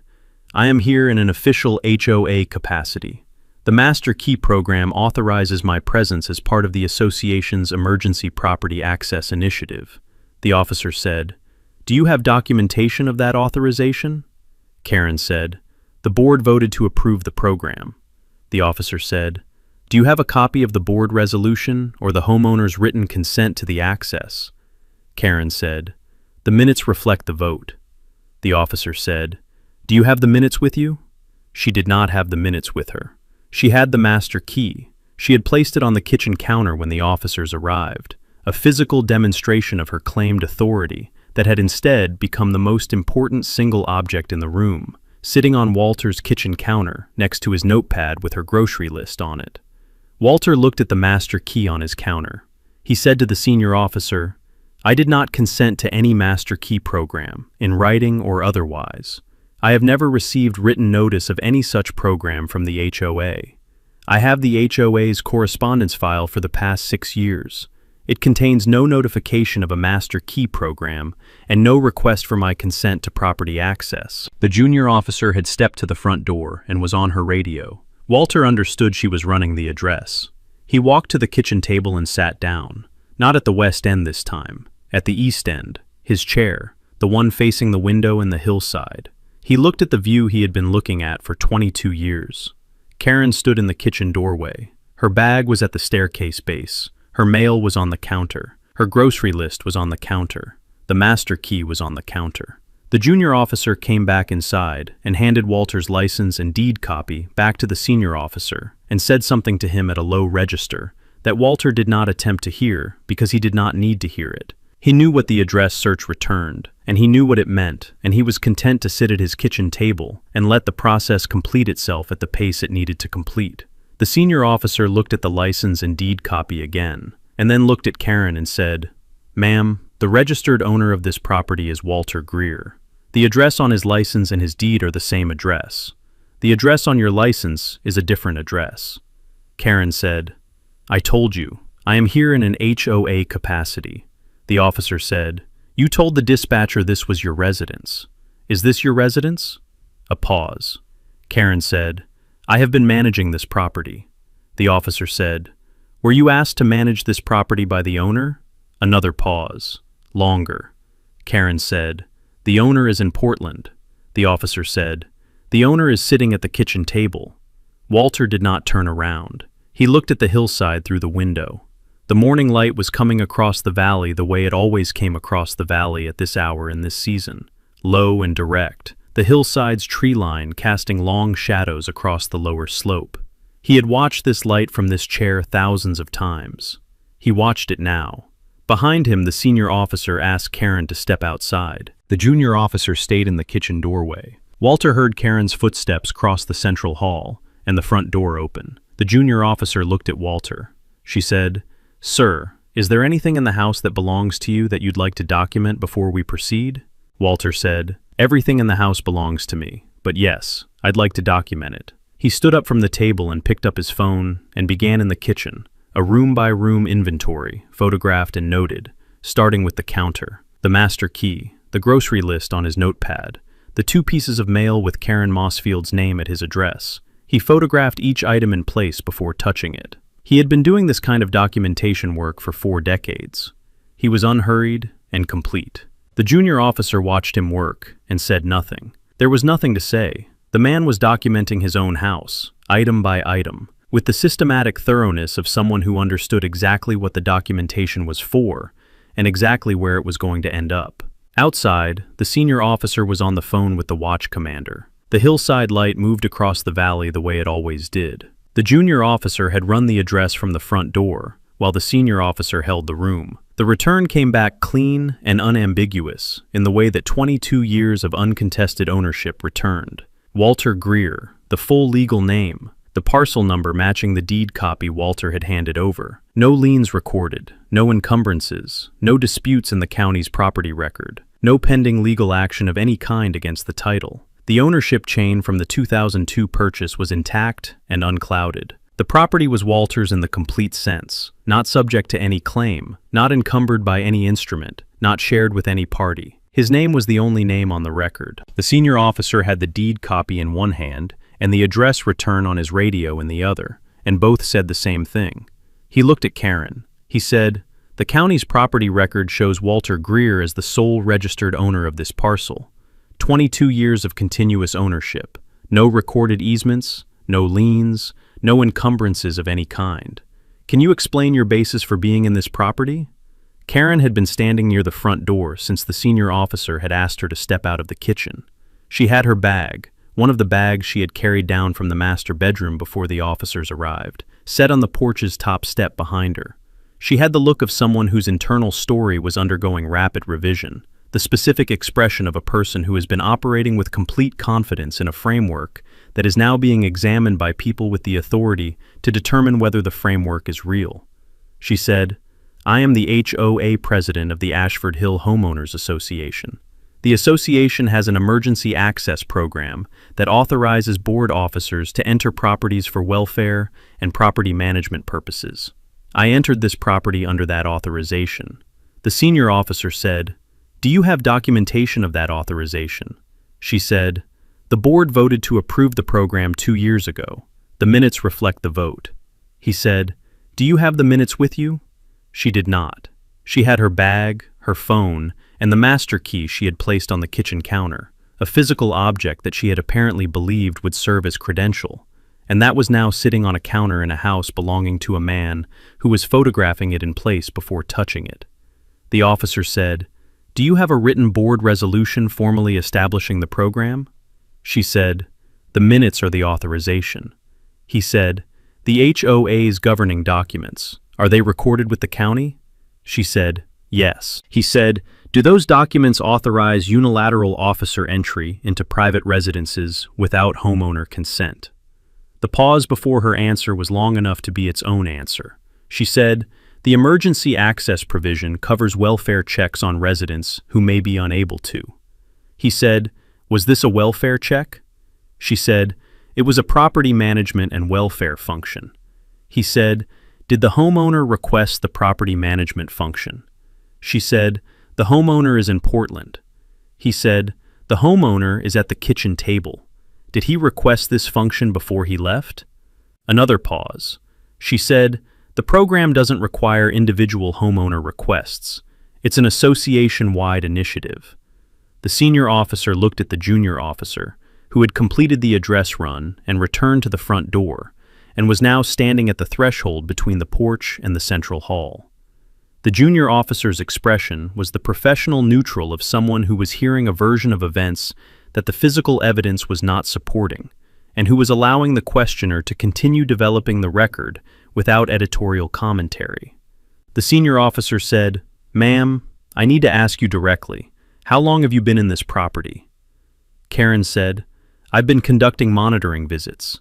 "I am here in an official HOA capacity. The Master Key Program authorizes my presence as part of the association's Emergency Property Access Initiative." The officer said, "Do you have documentation of that authorization?" Karen said, "The board voted to approve the program." The officer said, "Do you have a copy of the board resolution or the homeowner's written consent to the access?" Karen said, "The minutes reflect the vote." The officer said, "Do you have the minutes with you?" She did not have the minutes with her. She had the master key. She had placed it on the kitchen counter when the officers arrived, a physical demonstration of her claimed authority that had instead become the most important single object in the room, sitting on Walter's kitchen counter next to his notepad with her grocery list on it. Walter looked at the master key on his counter. He said to the senior officer, "I did not consent to any master key program, in writing or otherwise. I have never received written notice of any such program from the HOA. I have the HOA's correspondence file for the past 6 years. It contains no notification of a master key program and no request for my consent to property access." The junior officer had stepped to the front door and was on her radio. Walter understood she was running the address. He walked to the kitchen table and sat down. Not at the west end this time, at the east end, his chair, the one facing the window in the hillside. He looked at the view he had been looking at for 22 years. Karen stood in the kitchen doorway. Her bag was at the staircase base. Her mail was on the counter. Her grocery list was on the counter. The master key was on the counter. The junior officer came back inside and handed Walter's license and deed copy back to the senior officer and said something to him at a low register that Walter did not attempt to hear because he did not need to hear it. He knew what the address search returned, and he knew what it meant, and he was content to sit at his kitchen table and let the process complete itself at the pace it needed to complete. The senior officer looked at the license and deed copy again, and then looked at Karen and said, "Ma'am, the registered owner of this property is Walter Greer. The address on his license and his deed are the same address. The address on your license is a different address." Karen said, "I told you, I am here in an HOA capacity." The officer said, "You told the dispatcher this was your residence. Is this your residence?" A pause. Karen said, "I have been managing this property." The officer said, "Were you asked to manage this property by the owner?" Another pause. Longer. Karen said, "The owner is in Portland." The officer said, "The owner is sitting at the kitchen table." Walter did not turn around. He looked at the hillside through the window. The morning light was coming across the valley the way it always came across the valley at this hour in this season, low and direct, the hillside's tree line casting long shadows across the lower slope. He had watched this light from this chair thousands of times. He watched it now. Behind him, the senior officer asked Karen to step outside. The junior officer stayed in the kitchen doorway. Walter heard Karen's footsteps cross the central hall and the front door open. The junior officer looked at Walter. She said, "Sir, is there anything in the house that belongs to you that you'd like to document before we proceed?" Walter said, "Everything in the house belongs to me, but yes, I'd like to document it." He stood up from the table and picked up his phone and began in the kitchen, a room-by-room inventory, photographed and noted, starting with the counter, the master key, the grocery list on his notepad, the 2 pieces of mail with Karen Mossfield's name at his address. He photographed each item in place before touching it. He had been doing this kind of documentation work for 4 decades. He was unhurried and complete. The junior officer watched him work and said nothing. There was nothing to say. The man was documenting his own house, item by item, with the systematic thoroughness of someone who understood exactly what the documentation was for and exactly where it was going to end up. Outside, the senior officer was on the phone with the watch commander. The hillside light moved across the valley the way it always did. The junior officer had run the address from the front door, while the senior officer held the room. The return came back clean and unambiguous in the way that 22 years of uncontested ownership returned. Walter Greer, the full legal name, the parcel number matching the deed copy Walter had handed over. No liens recorded, no encumbrances, no disputes in the county's property record, no pending legal action of any kind against the title. The ownership chain from the 2002 purchase was intact and unclouded. The property was Walter's in the complete sense, not subject to any claim, not encumbered by any instrument, not shared with any party. His name was the only name on the record. The senior officer had the deed copy in one hand and the address return on his radio in the other, and both said the same thing. He looked at Karen. He said, "The county's property record shows Walter Greer as the sole registered owner of this parcel. 22 years of continuous ownership, no recorded easements, no liens, no encumbrances of any kind. Can you explain your basis for being in this property?" Karen had been standing near the front door since the senior officer had asked her to step out of the kitchen. She had her bag, one of the bags she had carried down from the master bedroom before the officers arrived, set on the porch's top step behind her. She had the look of someone whose internal story was undergoing rapid revision, the specific expression of a person who has been operating with complete confidence in a framework that is now being examined by people with the authority to determine whether the framework is real. She said, "I am the HOA president of the Ashford Hill Homeowners Association. The association has an emergency access program that authorizes board officers to enter properties for welfare and property management purposes. I entered this property under that authorization." The senior officer said, "Do you have documentation of that authorization?" She said, "The board voted to approve the program 2 years ago. The minutes reflect the vote." He said, "Do you have the minutes with you?" She did not. She had her bag, her phone, and the master key she had placed on the kitchen counter, a physical object that she had apparently believed would serve as credential, and that was now sitting on a counter in a house belonging to a man who was photographing it in place before touching it. The officer said, "Do you have a written board resolution formally establishing the program?" She said, "The minutes are the authorization." He said, "The HOA's governing documents, are they recorded with the county?" She said, "Yes." He said, "Do those documents authorize unilateral officer entry into private residences without homeowner consent?" The pause before her answer was long enough to be its own answer. She said, "The emergency access provision covers welfare checks on residents who may be unable to." He said, "Was this a welfare check?" She said, "It was a property management and welfare function." He said, "Did the homeowner request the property management function?" She said, "The homeowner is in Portland." He said, "The homeowner is at the kitchen table. Did he request this function before he left?" Another pause. She said, "The program doesn't require individual homeowner requests. It's an association-wide initiative." The senior officer looked at the junior officer, who had completed the address run and returned to the front door, and was now standing at the threshold between the porch and the central hall. The junior officer's expression was the professional neutral of someone who was hearing a version of events that the physical evidence was not supporting, and who was allowing the questioner to continue developing the record without editorial commentary. The senior officer said, "Ma'am, I need to ask you directly, how long have you been in this property?" Karen said, "I've been conducting monitoring visits."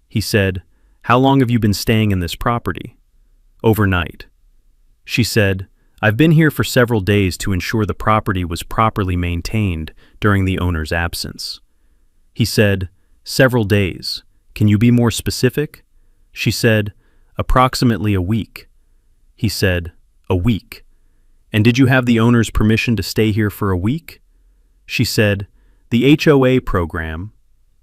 He said, "How long have you been staying in this property?" "Overnight." She said, "I've been here for several days to ensure the property was properly maintained during the owner's absence." He said, "Several days. Can you be more specific?" She said, "Approximately a week." He said, "A week. And did you have the owner's permission to stay here for a week?" She said, "The HOA program."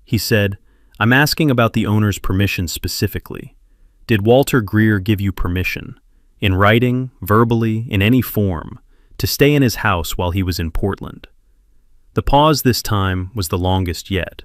He said, "I'm asking about the owner's permission specifically. Did Walter Greer give you permission? in writing, verbally, in any form, to stay in his house while he was in Portland. The pause this time was the longest yet.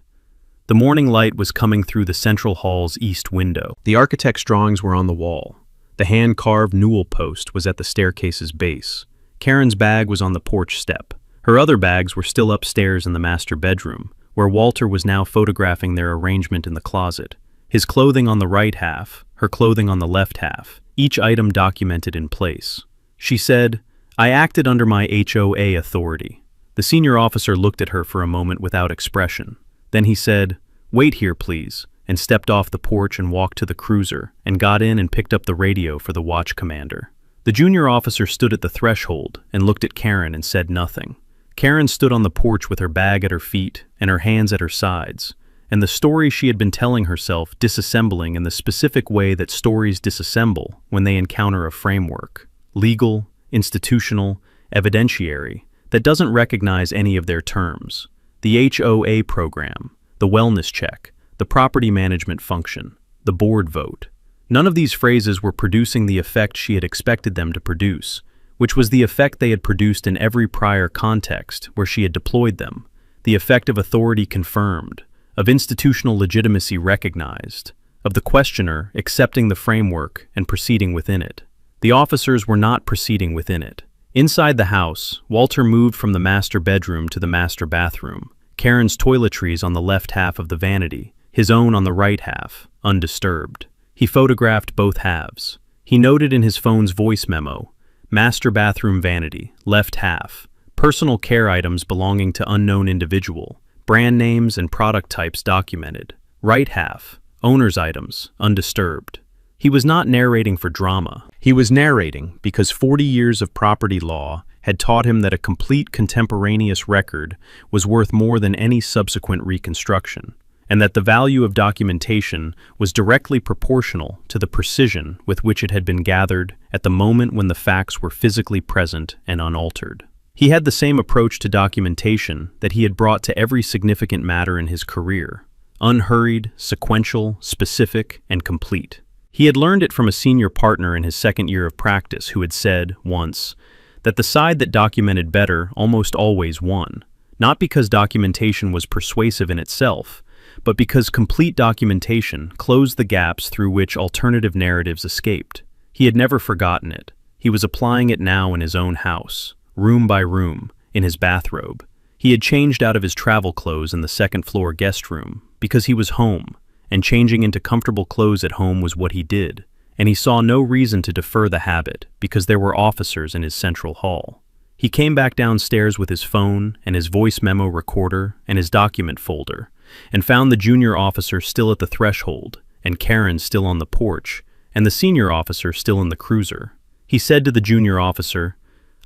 The morning light was coming through the central hall's east window. The architect's drawings were on the wall. The hand-carved newel post was at the staircase's base. Karen's bag was on the porch step. Her other bags were still upstairs in the master bedroom, where Walter was now photographing their arrangement in the closet. His clothing on the right half, her clothing on the left half, each item documented in place. She said, "I acted under my HOA authority." The senior officer looked at her for a moment without expression. Then he said, "Wait here, please," and stepped off the porch and walked to the cruiser and got in and picked up the radio for the watch commander. The junior officer stood at the threshold and looked at Karen and said nothing. Karen stood on the porch with her bag at her feet and her hands at her sides, and the story she had been telling herself disassembling in the specific way that stories disassemble when they encounter a framework, legal, institutional, evidentiary, that doesn't recognize any of their terms. The HOA program, the wellness check, the property management function, the board vote. None of these phrases were producing the effect she had expected them to produce, which was the effect they had produced in every prior context where she had deployed them, the effect of authority confirmed, of institutional legitimacy recognized, of the questioner accepting the framework and proceeding within it. The officers were not proceeding within it. Inside the house, Walter moved from the master bedroom to the master bathroom, Karen's toiletries on the left half of the vanity, his own on the right half, undisturbed. He photographed both halves. He noted in his phone's voice memo, "Master bathroom vanity, left half, personal care items belonging to unknown individual, brand names and product types documented. Right half, owner's items, undisturbed." He was not narrating for drama. He was narrating because 40 years of property law had taught him that a complete contemporaneous record was worth more than any subsequent reconstruction, and that the value of documentation was directly proportional to the precision with which it had been gathered at the moment when the facts were physically present and unaltered. He had the same approach to documentation that he had brought to every significant matter in his career: unhurried, sequential, specific, and complete. He had learned it from a senior partner in his second year of practice who had said, once, that the side that documented better almost always won, not because documentation was persuasive in itself, but because complete documentation closed the gaps through which alternative narratives escaped. He had never forgotten it. He was applying it now in his own house, room by room, in his bathrobe. He had changed out of his travel clothes in the second-floor guest room because he was home, and changing into comfortable clothes at home was what he did, and he saw no reason to defer the habit because there were officers in his central hall. He came back downstairs with his phone and his voice memo recorder and his document folder, and found the junior officer still at the threshold, and Karen still on the porch, and the senior officer still in the cruiser. He said to the junior officer,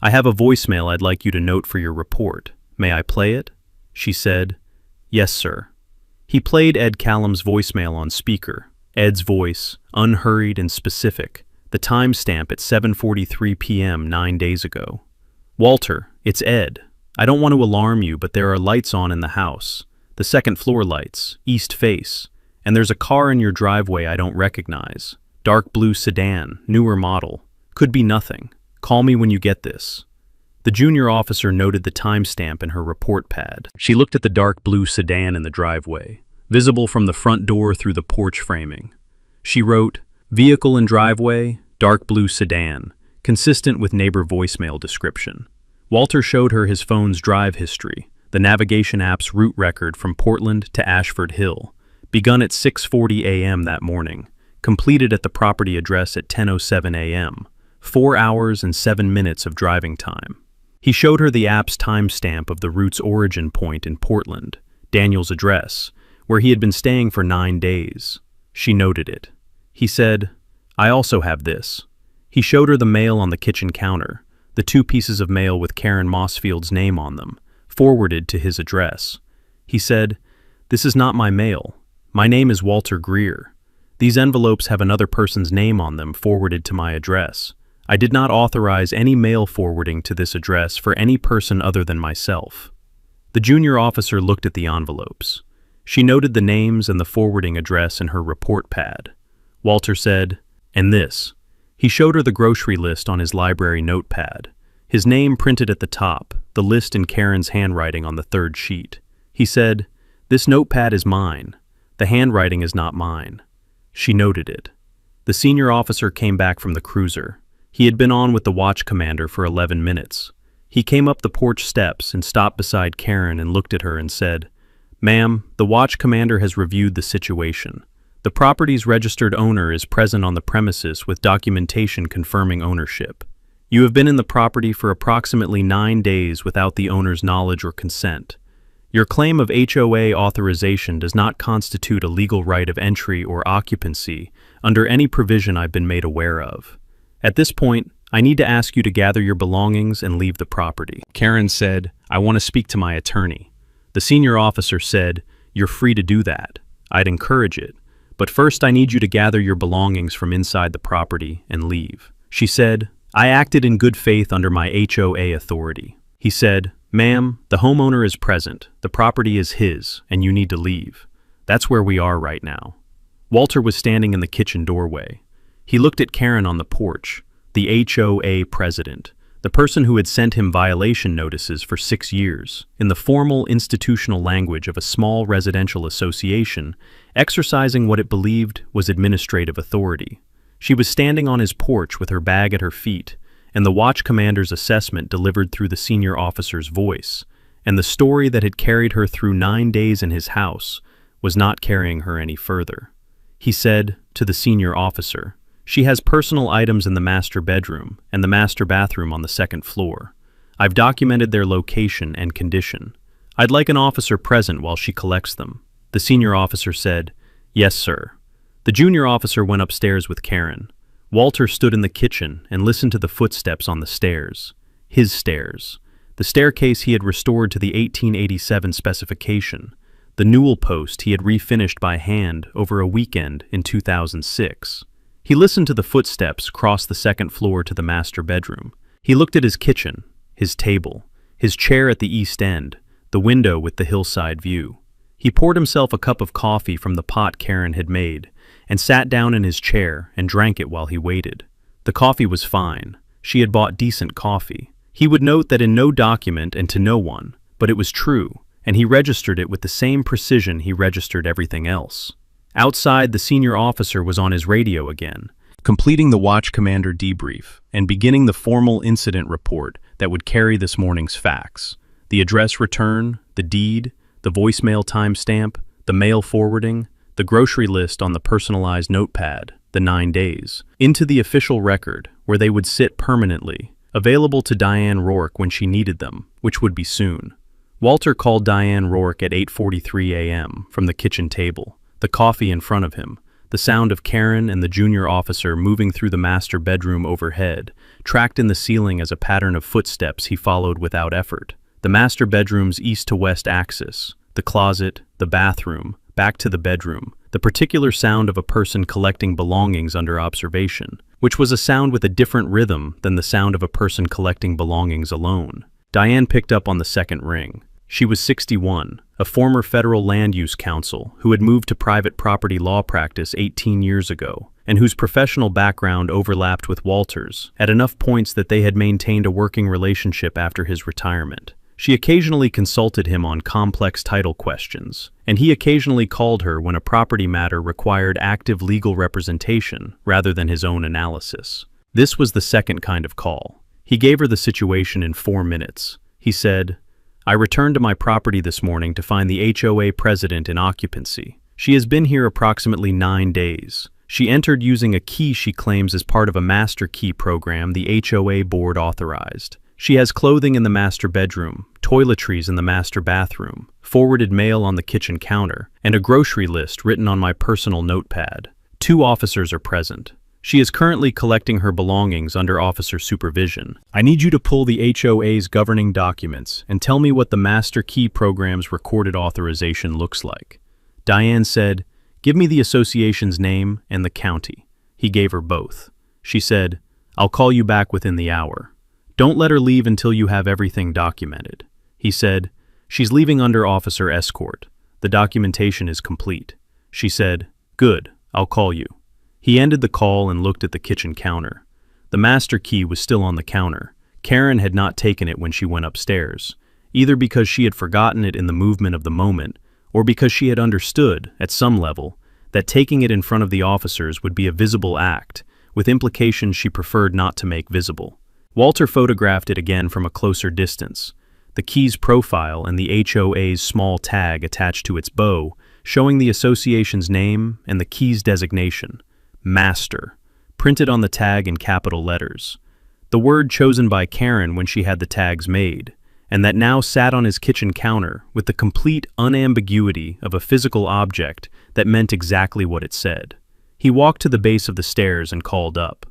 "I have a voicemail I'd like you to note for your report. May I play it?" She said, "Yes, sir." He played Ed Callum's voicemail on speaker. Ed's voice, unhurried and specific, the timestamp at 7:43 p.m. 9 days ago. "Walter, it's Ed. I don't want to alarm you, but there are lights on in the house. The second-floor lights, east face, and there's a car in your driveway I don't recognize. Dark blue sedan, newer model. Could be nothing. Call me when you get this." The junior officer noted the timestamp in her report pad. She looked at the dark blue sedan in the driveway, visible from the front door through the porch framing. She wrote, "Vehicle and driveway, dark blue sedan, consistent with neighbor voicemail description." Walter showed her his phone's drive history, the navigation app's route record from Portland to Ashford Hill, begun at 6:40 a.m. that morning, completed at the property address at 10:07 a.m., 4 hours and 7 minutes of driving time. He showed her the app's timestamp of the route's origin point in Portland, Daniel's address, where he had been staying for 9 days. She noted it. He said, "I also have this." He showed her the mail on the kitchen counter, the 2 pieces of mail with Karen Mossfield's name on them, forwarded to his address. He said, "This is not my mail. My name is Walter Greer. These envelopes have another person's name on them forwarded to my address. I did not authorize any mail forwarding to this address for any person other than myself." The junior officer looked at the envelopes. She noted the names and the forwarding address in her report pad. Walter said, "And this." He showed her the grocery list on his library notepad. His name printed at the top, the list in Karen's handwriting on the third sheet. He said, "This notepad is mine. The handwriting is not mine." She noted it. The senior officer came back from the cruiser. He had been on with the watch commander for 11 minutes. He came up the porch steps and stopped beside Karen and looked at her and said, "Ma'am, the watch commander has reviewed the situation. The property's registered owner is present on the premises with documentation confirming ownership. You have been in the property for approximately 9 days without the owner's knowledge or consent. Your claim of HOA authorization does not constitute a legal right of entry or occupancy under any provision I've been made aware of. At this point, I need to ask you to gather your belongings and leave the property." Karen said, "I want to speak to my attorney." The senior officer said, "You're free to do that. I'd encourage it. But first I need you to gather your belongings from inside the property and leave." She said, "I acted in good faith under my HOA authority." He said, "Ma'am, the homeowner is present, the property is his, and you need to leave. That's where we are right now." Walter was standing in the kitchen doorway. He looked at Karen on the porch, the HOA president, the person who had sent him violation notices for 6 years, in the formal institutional language of a small residential association, exercising what it believed was administrative authority. She was standing on his porch with her bag at her feet, and the watch commander's assessment delivered through the senior officer's voice, and the story that had carried her through 9 days in his house was not carrying her any further. He said to the senior officer, "She has personal items in the master bedroom and the master bathroom on the second floor. I've documented their location and condition. I'd like an officer present while she collects them." The senior officer said, "Yes, sir." The junior officer went upstairs with Karen. Walter stood in the kitchen and listened to the footsteps on the stairs. His stairs. The staircase he had restored to the 1887 specification. The newel post he had refinished by hand over a weekend in 2006. He listened to the footsteps cross the second floor to the master bedroom. He looked at his kitchen, his table, his chair at the east end, the window with the hillside view. He poured himself a cup of coffee from the pot Karen had made and sat down in his chair and drank it while he waited. The coffee was fine. She had bought decent coffee. He would note that in no document and to no one, but it was true, and he registered it with the same precision he registered everything else. Outside, the senior officer was on his radio again, completing the watch commander debrief and beginning the formal incident report that would carry this morning's facts. The address return, the deed, the voicemail timestamp, the mail forwarding, the grocery list on the personalized notepad, the 9 days, into the official record where they would sit permanently, available to Diane Rourke when she needed them, which would be soon. Walter called Diane Rourke at 8:43 a.m. from the kitchen table, the coffee in front of him, the sound of Karen and the junior officer moving through the master bedroom overhead, tracked in the ceiling as a pattern of footsteps he followed without effort. The master bedroom's east-to-west axis, the closet, the bathroom, back to the bedroom, the particular sound of a person collecting belongings under observation, which was a sound with a different rhythm than the sound of a person collecting belongings alone. Diane picked up on the second ring. She was 61, a former federal land use counsel who had moved to private property law practice 18 years ago, and whose professional background overlapped with Walter's at enough points that they had maintained a working relationship after his retirement. She occasionally consulted him on complex title questions, and he occasionally called her when a property matter required active legal representation rather than his own analysis. This was the second kind of call. He gave her the situation in 4 minutes. He said, "I returned to my property this morning to find the HOA president in occupancy. She has been here approximately 9 days. She entered using a key she claims is part of a master key program the HOA board authorized. She has clothing in the master bedroom, toiletries in the master bathroom, forwarded mail on the kitchen counter, and a grocery list written on my personal notepad. 2 officers are present. She is currently collecting her belongings under officer supervision. I need you to pull the HOA's governing documents and tell me what the master key program's recorded authorization looks like." Diane said, "Give me the association's name and the county." He gave her both. She said, "I'll call you back within the hour. Don't let her leave until you have everything documented." He said, "She's leaving under officer escort. The documentation is complete." She said, "Good, I'll call you." He ended the call and looked at the kitchen counter. The master key was still on the counter. Karen had not taken it when she went upstairs, either because she had forgotten it in the movement of the moment, or because she had understood, at some level, that taking it in front of the officers would be a visible act, with implications she preferred not to make visible. Walter photographed it again from a closer distance, the key's profile and the HOA's small tag attached to its bow, showing the association's name and the key's designation, Master, printed on the tag in capital letters. The word chosen by Karen when she had the tags made, and that now sat on his kitchen counter with the complete unambiguity of a physical object that meant exactly what it said. He walked to the base of the stairs and called up,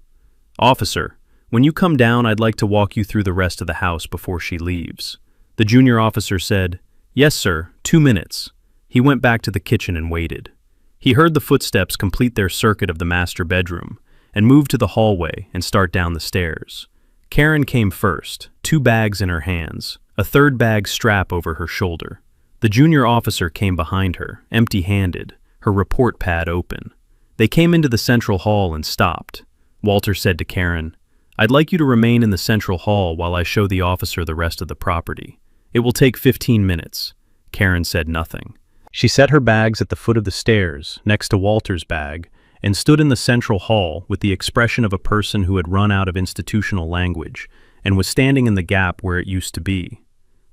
"Officer, when you come down, I'd like to walk you through the rest of the house before she leaves." The junior officer said, "Yes, sir, 2 minutes." He went back to the kitchen and waited. He heard the footsteps complete their circuit of the master bedroom and move to the hallway and start down the stairs. Karen came first, 2 bags in her hands, a third bag strap over her shoulder. The junior officer came behind her, empty-handed, her report pad open. They came into the central hall and stopped. Walter said to Karen, "I'd like you to remain in the central hall while I show the officer the rest of the property. It will take 15 minutes. Karen said nothing. She set her bags at the foot of the stairs, next to Walter's bag, and stood in the central hall with the expression of a person who had run out of institutional language and was standing in the gap where it used to be.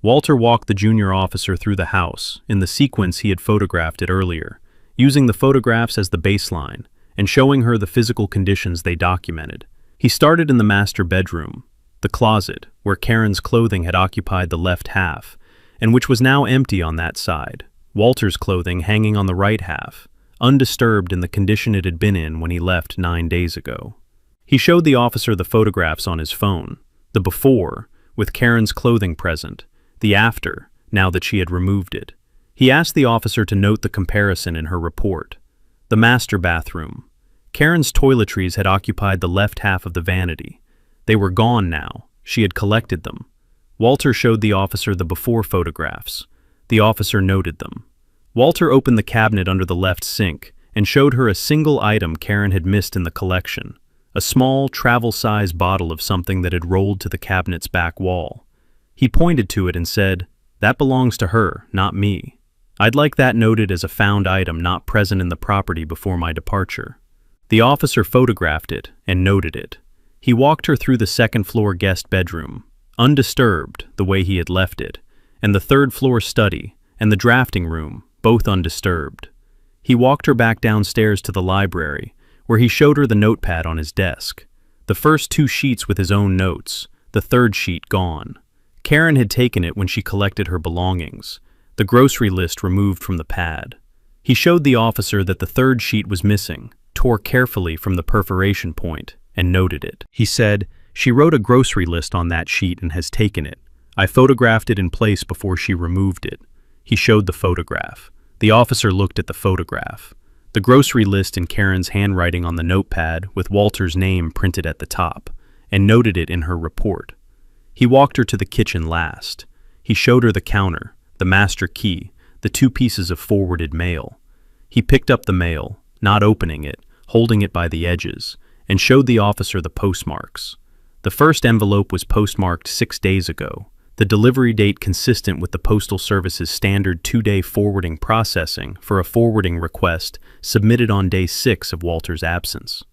Walter walked the junior officer through the house in the sequence he had photographed it earlier, using the photographs as the baseline and showing her the physical conditions they documented. He started in the master bedroom, the closet, where Karen's clothing had occupied the left half, and which was now empty on that side, Walter's clothing hanging on the right half, undisturbed in the condition it had been in when he left 9 days ago. He showed the officer the photographs on his phone, the before, with Karen's clothing present, the after, now that she had removed it. He asked the officer to note the comparison in her report. The master bathroom. Karen's toiletries had occupied the left half of the vanity. They were gone now. She had collected them. Walter showed the officer the before photographs. The officer noted them. Walter opened the cabinet under the left sink and showed her a single item Karen had missed in the collection, a small, travel-size bottle of something that had rolled to the cabinet's back wall. He pointed to it and said, "That belongs to her, not me. I'd like that noted as a found item not present in the property before my departure." The officer photographed it and noted it. He walked her through the second-floor guest bedroom, undisturbed the way he had left it, and the third-floor study and the drafting room, both undisturbed. He walked her back downstairs to the library, where he showed her the notepad on his desk. The first 2 sheets with his own notes, the third sheet gone. Karen had taken it when she collected her belongings, the grocery list removed from the pad. He showed the officer that the third sheet was missing, tore carefully from the perforation point, and noted it. He said, "She wrote a grocery list on that sheet and has taken it. I photographed it in place before she removed it." He showed the photograph. The officer looked at the photograph. The grocery list in Karen's handwriting on the notepad with Walter's name printed at the top, and noted it in her report. He walked her to the kitchen last. He showed her the counter, the master key, the 2 pieces of forwarded mail. He picked up the mail, not opening it, holding it by the edges, and showed the officer the postmarks. The first envelope was postmarked 6 days ago, the delivery date consistent with the Postal Service's standard 2-day forwarding processing for a forwarding request submitted on day 6 of Walter's absence.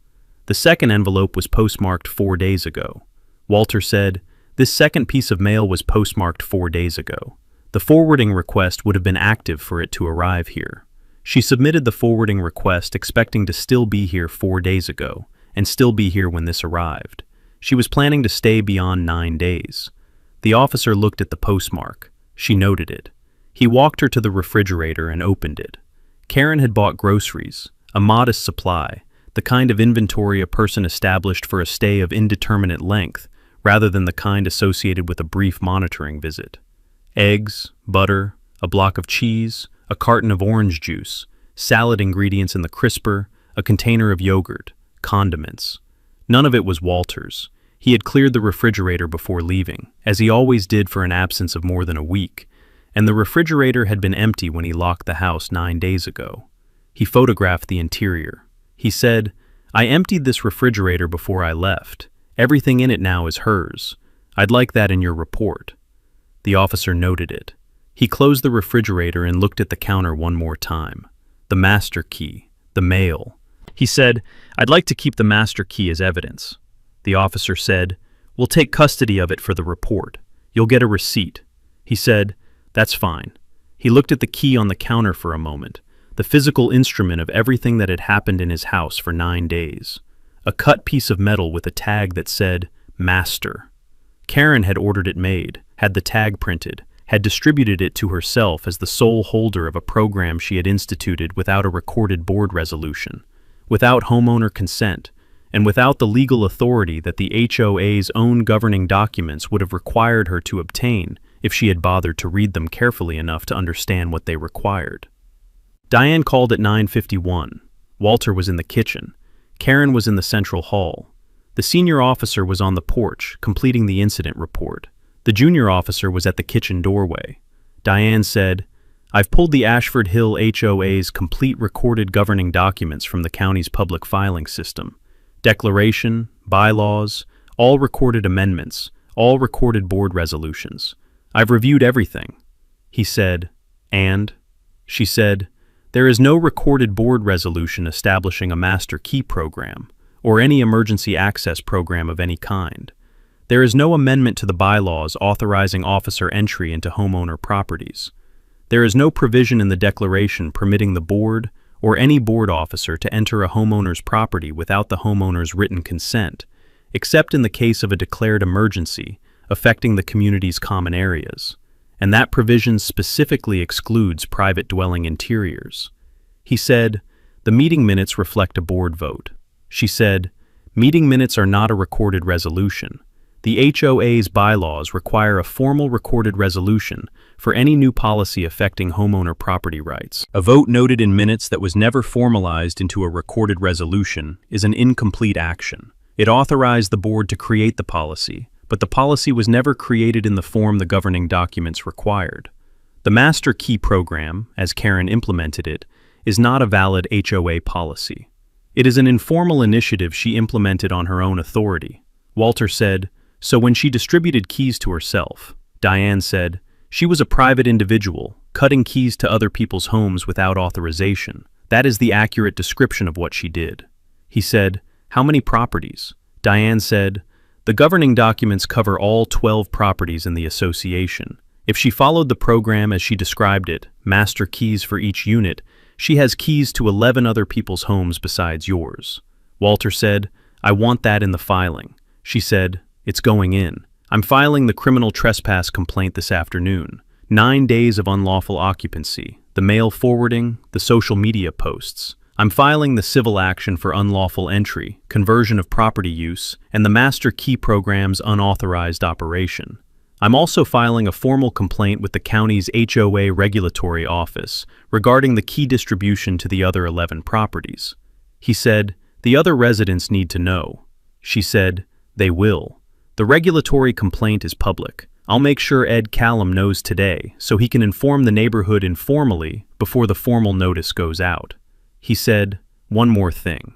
The second envelope was postmarked 4 days ago. Walter said, "This second piece of mail was postmarked 4 days ago. The forwarding request would have been active for it to arrive here. She submitted the forwarding request expecting to still be here 4 days ago, and still be here when this arrived. She was planning to stay beyond 9 days. The officer looked at the postmark. She noted it. He walked her to the refrigerator and opened it. Karen had bought groceries, a modest supply, the kind of inventory a person established for a stay of indeterminate length, rather than the kind associated with a brief monitoring visit. Eggs, butter, a block of cheese, a carton of orange juice, salad ingredients in the crisper, a container of yogurt, condiments. None of it was Walter's. He had cleared the refrigerator before leaving, as he always did for an absence of more than a week, and the refrigerator had been empty when he locked the house 9 days ago. He photographed the interior. He said, "I emptied this refrigerator before I left, Everything in it now is hers. I'd like that in your report." The officer noted it. He closed the refrigerator and looked at the counter one more time. The master key, the mail. He said, "I'd like to keep the master key as evidence." The officer said, "We'll take custody of it for the report. You'll get a receipt." He said, "That's fine." He looked at the key on the counter for a moment, the physical instrument of everything that had happened in his house for 9 days. A cut piece of metal with a tag that said, "Master." Karen had ordered it made, had the tag printed, had distributed it to herself as the sole holder of a program she had instituted without a recorded board resolution, without homeowner consent, and without the legal authority that the HOA's own governing documents would have required her to obtain if she had bothered to read them carefully enough to understand what they required. Diane called at 9:51. Walter was in the kitchen. Karen was in the central hall. The senior officer was on the porch, completing the incident report. The junior officer was at the kitchen doorway. Diane said, "I've pulled the Ashford Hill HOA's complete recorded governing documents from the county's public filing system. Declaration, bylaws, all recorded amendments, all recorded board resolutions. I've reviewed everything." He said, "And?" She said, "There is no recorded board resolution establishing a master key program, or any emergency access program of any kind. There is no amendment to the bylaws authorizing officer entry into homeowner properties. There is no provision in the declaration permitting the board or any board officer to enter a homeowner's property without the homeowner's written consent, except in the case of a declared emergency affecting the community's common areas, and that provision specifically excludes private dwelling interiors." He said, "The meeting minutes reflect a board vote." She said, "Meeting minutes are not a recorded resolution. The HOA's bylaws require a formal recorded resolution for any new policy affecting homeowner property rights. A vote noted in minutes that was never formalized into a recorded resolution is an incomplete action. It authorized the board to create the policy, but the policy was never created in the form the governing documents required. The Master Key Program, as Karen implemented it, is not a valid HOA policy. It is an informal initiative she implemented on her own authority." Walter said, "So when she distributed keys to herself," Diane said, "she was a private individual, cutting keys to other people's homes without authorization. That is the accurate description of what she did." He said, "How many properties?" Diane said, "The governing documents cover all 12 properties in the association. If she followed the program as she described it, master keys for each unit, she has keys to 11 other people's homes besides yours." Walter said, "I want that in the filing." She said, "It's going in. I'm filing the criminal trespass complaint this afternoon. 9 days of unlawful occupancy, the mail forwarding, the social media posts. I'm filing the civil action for unlawful entry, conversion of property use, and the Master Key Program's unauthorized operation. I'm also filing a formal complaint with the county's HOA regulatory office regarding the key distribution to the other 11 properties." He said, "The other residents need to know." She said, "They will. The regulatory complaint is public. I'll make sure Ed Callum knows today so he can inform the neighborhood informally before the formal notice goes out." He said, "One more thing.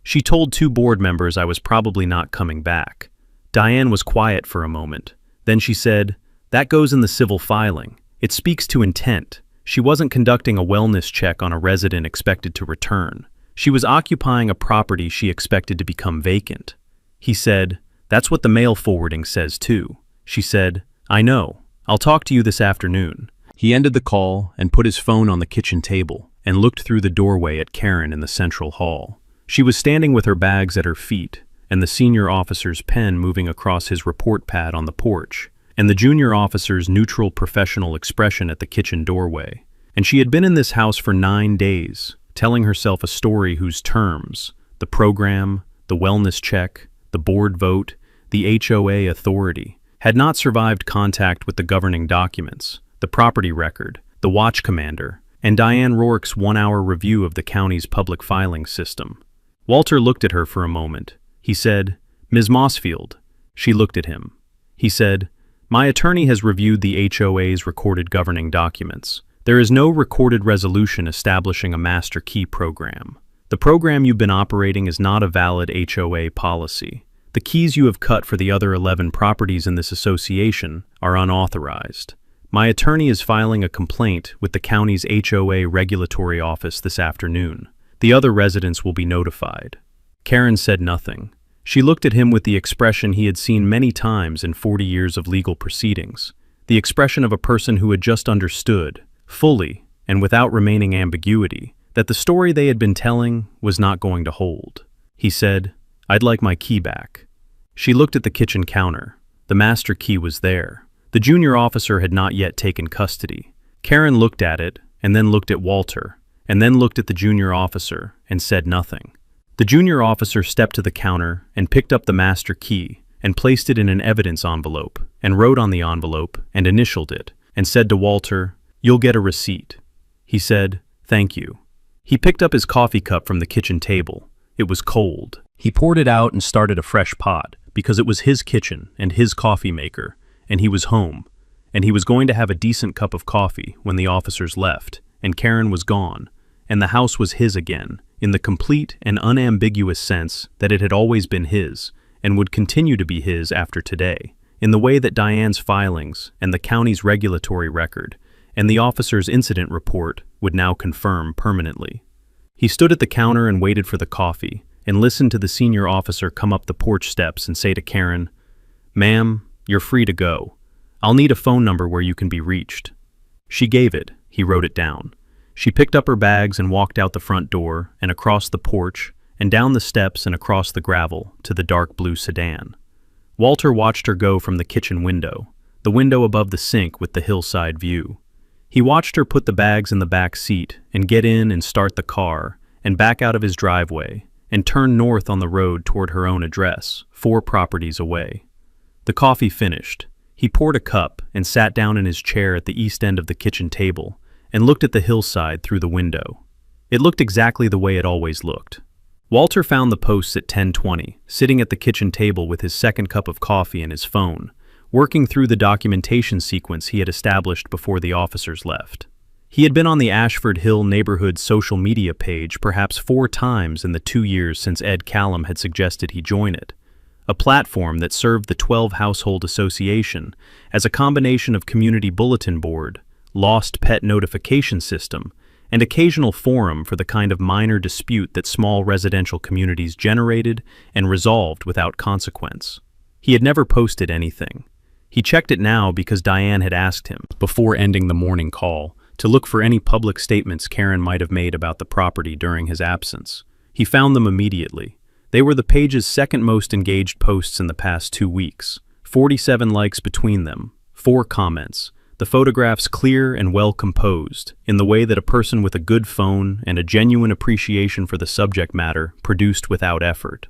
She told 2 board members I was probably not coming back." Diane was quiet for a moment. Then she said, "That goes in the civil filing. It speaks to intent. She wasn't conducting a wellness check on a resident expected to return. She was occupying a property she expected to become vacant." He said, "That's what the mail forwarding says too." She said, "I know. I'll talk to you this afternoon." He ended the call and put his phone on the kitchen table and looked through the doorway at Karen in the central hall. She was standing with her bags at her feet and the senior officer's pen moving across his report pad on the porch, and the junior officer's neutral professional expression at the kitchen doorway. And she had been in this house for 9 days, telling herself a story whose terms, the program, the wellness check, the board vote, the HOA authority, had not survived contact with the governing documents, the property record, the watch commander, and Diane Rourke's 1-hour review of the county's public filing system. Walter looked at her for a moment. He said, "Ms. Mossfield." She looked at him. He said, "My attorney has reviewed the HOA's recorded governing documents. There is no recorded resolution establishing a master key program. The program you've been operating is not a valid HOA policy. The keys you have cut for the other 11 properties in this association are unauthorized. My attorney is filing a complaint with the county's HOA regulatory office this afternoon. The other residents will be notified." Karen said nothing. She looked at him with the expression he had seen many times in 40 years of legal proceedings, the expression of a person who had just understood, fully and without remaining ambiguity, that the story they had been telling was not going to hold. He said, "I'd like my key back." She looked at the kitchen counter. The master key was there. The junior officer had not yet taken custody. Karen looked at it, and then looked at Walter, and then looked at the junior officer, and said nothing. The junior officer stepped to the counter and picked up the master key and placed it in an evidence envelope and wrote on the envelope and initialed it and said to Walter, "You'll get a receipt." He said, "Thank you." He picked up his coffee cup from the kitchen table. It was cold. He poured it out and started a fresh pot because it was his kitchen and his coffee maker, and he was home, and he was going to have a decent cup of coffee when the officers left, and Karen was gone, and the house was his again, in the complete and unambiguous sense that it had always been his, and would continue to be his after today, in the way that Diane's filings and the county's regulatory record and the officer's incident report would now confirm permanently. He stood at the counter and waited for the coffee, and listened to the senior officer come up the porch steps and say to Karen, "Ma'am, you're free to go. I'll need a phone number where you can be reached." She gave it. He wrote it down. She picked up her bags and walked out the front door and across the porch and down the steps and across the gravel to the dark blue sedan. Walter watched her go from the kitchen window, the window above the sink with the hillside view. He watched her put the bags in the back seat and get in and start the car and back out of his driveway and turn north on the road toward her own address, 4 properties away. The coffee finished. He poured a cup and sat down in his chair at the east end of the kitchen table and looked at the hillside through the window. It looked exactly the way it always looked. Walter found the posts at 10:20, sitting at the kitchen table with his second cup of coffee and his phone, working through the documentation sequence he had established before the officers left. He had been on the Ashford Hill neighborhood social media page perhaps 4 times in the 2 years since Ed Callum had suggested he join it, a platform that served the 12 Household Association as a combination of community bulletin board, lost pet notification system, and occasional forum for the kind of minor dispute that small residential communities generated and resolved without consequence. He had never posted anything. He checked it now because Diane had asked him, before ending the morning call, to look for any public statements Karen might have made about the property during his absence. He found them immediately. They were the page's second most engaged posts in the past 2 weeks, 47 likes between them, 4 comments, the photographs clear and well composed, in the way that a person with a good phone and a genuine appreciation for the subject matter produced without effort.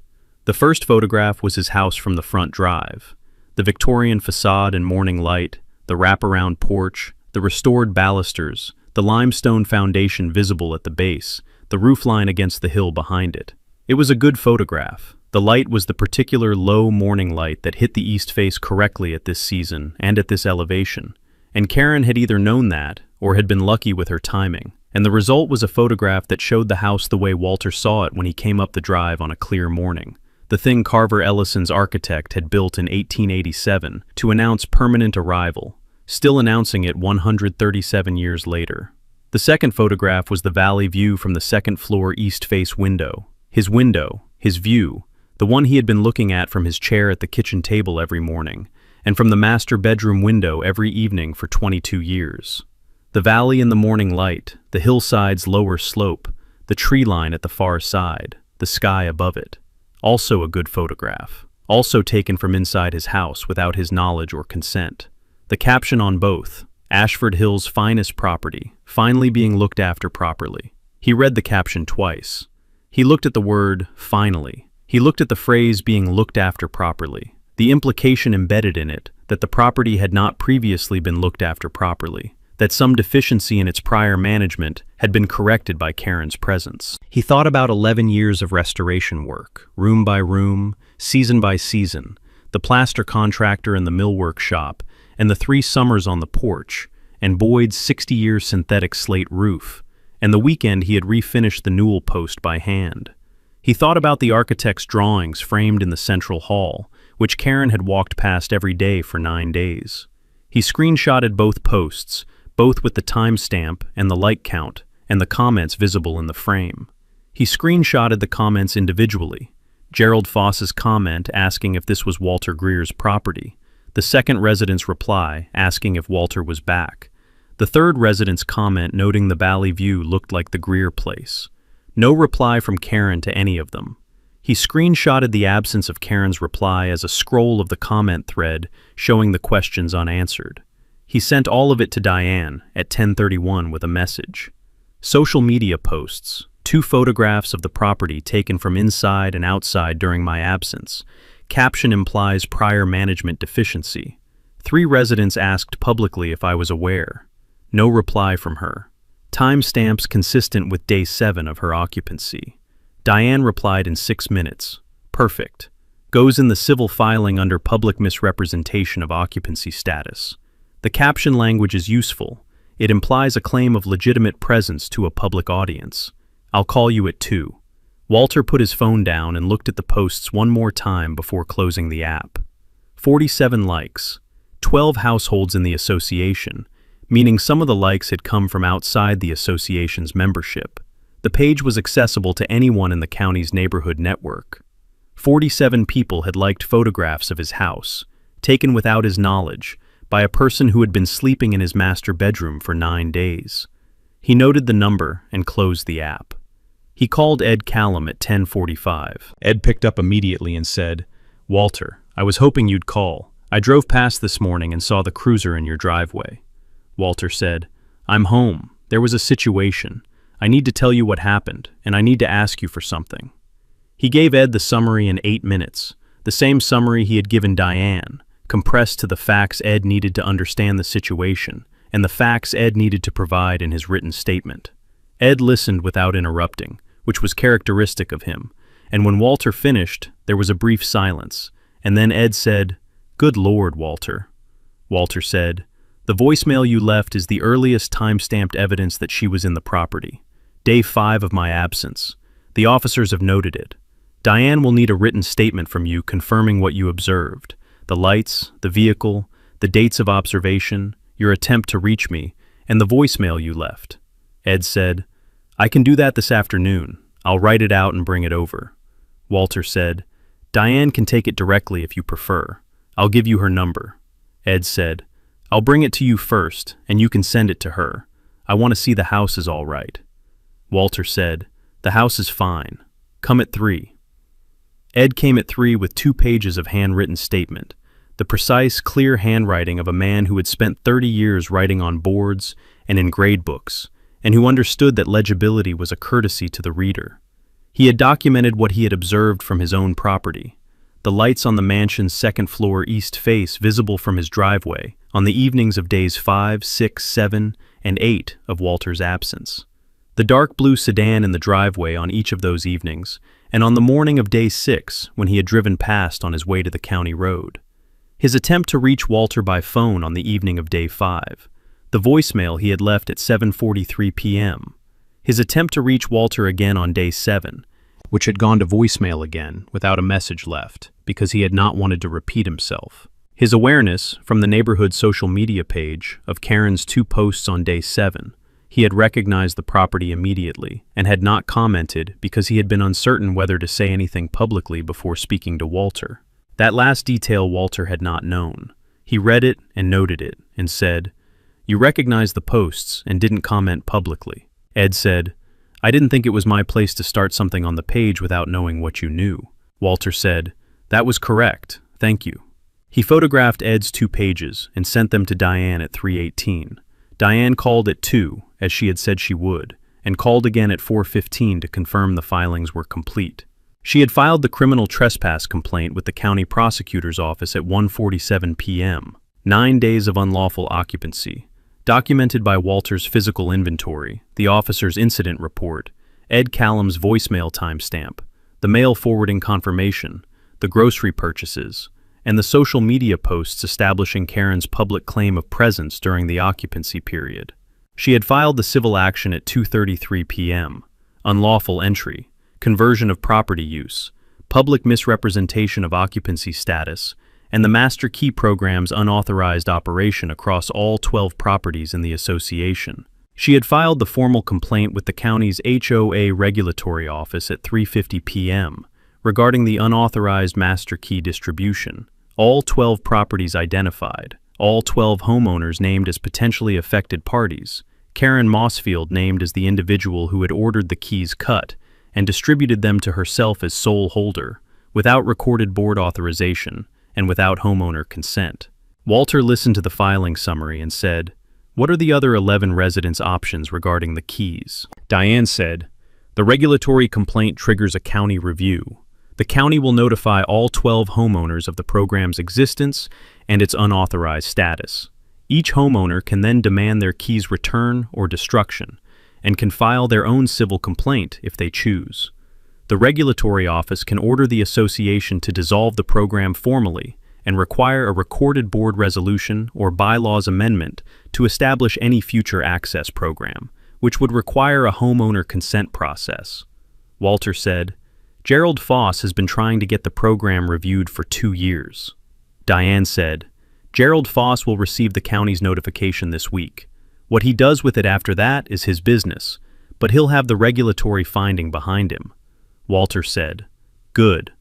The first photograph was his house from the front drive. The Victorian facade and morning light, the wraparound porch, the restored balusters, the limestone foundation visible at the base, the roofline against the hill behind it. It was a good photograph. The light was the particular low morning light that hit the east face correctly at this season and at this elevation. And Karen had either known that or had been lucky with her timing, and the result was a photograph that showed the house the way Walter saw it when he came up the drive on a clear morning, the thing Carver Ellison's architect had built in 1887 to announce permanent arrival, still announcing it 137 years later. The second photograph was the valley view from the second-floor east-face window, his view, the one he had been looking at from his chair at the kitchen table every morning, and from the master bedroom window every evening for 22 years. The valley in the morning light, the hillside's lower slope, the tree line at the far side, the sky above it. Also a good photograph, also taken from inside his house without his knowledge or consent. The caption on both, Ashford Hill's finest property, finally being looked after properly. He read the caption twice. He looked at the word, finally. He looked at the phrase being looked after properly, the implication embedded in it that the property had not previously been looked after properly, that some deficiency in its prior management had been corrected by Karen's presence. He thought about 11 years of restoration work, room by room, season by season, the plaster contractor and the millwork shop, and the 3 summers on the porch, and Boyd's 60-year synthetic slate roof, and the weekend he had refinished the newel post by hand. He thought about the architect's drawings framed in the central hall, which Karen had walked past every day for 9 days. He screenshotted both posts, both with the timestamp and the like count, and the comments visible in the frame. He screenshotted the comments individually. Gerald Foss's comment asking if this was Walter Greer's property. The second resident's reply asking if Walter was back. The third resident's comment noting the valley view looked like the Greer place. No reply from Karen to any of them. He screenshotted the absence of Karen's reply as a scroll of the comment thread showing the questions unanswered. He sent all of it to Diane at 10:31 with a message. Social media posts, 2 photographs of the property taken from inside and outside during my absence. Caption implies prior management deficiency. 3 residents asked publicly if I was aware. No reply from her. Timestamps consistent with day 7 of her occupancy. Diane replied in 6 minutes. Perfect. Goes in the civil filing under public misrepresentation of occupancy status. The caption language is useful. It implies a claim of legitimate presence to a public audience. I'll call you at 2. Walter put his phone down and looked at the posts one more time before closing the app. 47 likes. 12 households in the association, meaning some of the likes had come from outside the association's membership. The page was accessible to anyone in the county's neighborhood network. 47 people had liked photographs of his house, taken without his knowledge, by a person who had been sleeping in his master bedroom for 9 days. He noted the number and closed the app. He called Ed Callum at 10:45. Ed picked up immediately and said, "Walter, I was hoping you'd call. I drove past this morning and saw the cruiser in your driveway." Walter said, "I'm home. There was a situation. I need to tell you what happened, and I need to ask you for something." He gave Ed the summary in 8 minutes, the same summary he had given Diane, compressed to the facts Ed needed to understand the situation, and the facts Ed needed to provide in his written statement. Ed listened without interrupting, which was characteristic of him, and when Walter finished, there was a brief silence, and then Ed said, "Good Lord, Walter." Walter said, "The voicemail you left is the earliest time-stamped evidence that she was in the property. Day 5 of my absence. The officers have noted it. Diane will need a written statement from you confirming what you observed, the lights, the vehicle, the dates of observation, your attempt to reach me, and the voicemail you left." Ed said, "I can do that this afternoon. I'll write it out and bring it over." Walter said, "Diane can take it directly if you prefer. I'll give you her number." Ed said, "I'll bring it to you first, and you can send it to her. I want to see the house is all right." Walter said, "The house is fine. Come at 3. Ed came at 3 with 2 pages of handwritten statement, the precise, clear handwriting of a man who had spent 30 years writing on boards and in grade books, and who understood that legibility was a courtesy to the reader. He had documented what he had observed from his own property. The lights on the mansion's second-floor east face visible from his driveway on the evenings of days 5, 6, 7, and 8 of Walter's absence. The dark blue sedan in the driveway on each of those evenings, and on the morning of day 6 when he had driven past on his way to the county road. His attempt to reach Walter by phone on the evening of day 5. The voicemail he had left at 7:43 p.m. His attempt to reach Walter again on day 7, which had gone to voicemail again without a message left, because he had not wanted to repeat himself. His awareness, from the neighborhood social media page, of Karen's 2 posts on day 7. He had recognized the property immediately, and had not commented because he had been uncertain whether to say anything publicly before speaking to Walter. That last detail Walter had not known. He read it and noted it, and said, "You recognized the posts and didn't comment publicly." Ed said, "I didn't think it was my place to start something on the page without knowing what you knew." Walter said, "That was correct, thank you." He photographed Ed's 2 pages and sent them to Diane at 3:18. Diane called at 2, as she had said she would, and called again at 4:15 to confirm the filings were complete. She had filed the criminal trespass complaint with the county prosecutor's office at 1:47 p.m. 9 days of unlawful occupancy, documented by Walter's physical inventory, the officer's incident report, Ed Callum's voicemail timestamp, the mail forwarding confirmation, the grocery purchases, and the social media posts establishing Karen's public claim of presence during the occupancy period. She had filed the civil action at 2:33 p.m., unlawful entry, conversion of property use, public misrepresentation of occupancy status, and the Master Key Program's unauthorized operation across all 12 properties in the association. She had filed the formal complaint with the county's HOA regulatory office at 3:50 p.m. regarding the unauthorized Master Key distribution. All 12 properties identified, all 12 homeowners named as potentially affected parties, Karen Mossfield named as the individual who had ordered the keys cut and distributed them to herself as sole holder, without recorded board authorization and without homeowner consent. Walter listened to the filing summary and said, "What are the other 11 residents' options regarding the keys?" Diane said, "The regulatory complaint triggers a county review. The county will notify all 12 homeowners of the program's existence and its unauthorized status. Each homeowner can then demand their keys' return or destruction, and can file their own civil complaint if they choose. The regulatory office can order the association to dissolve the program formally and require a recorded board resolution or bylaws amendment to establish any future access program, which would require a homeowner consent process." Walter said, "Gerald Foss has been trying to get the program reviewed for 2 years. Diane said, "Gerald Foss will receive the county's notification this week. What he does with it after that is his business, but he'll have the regulatory finding behind him." Walter said, "Good."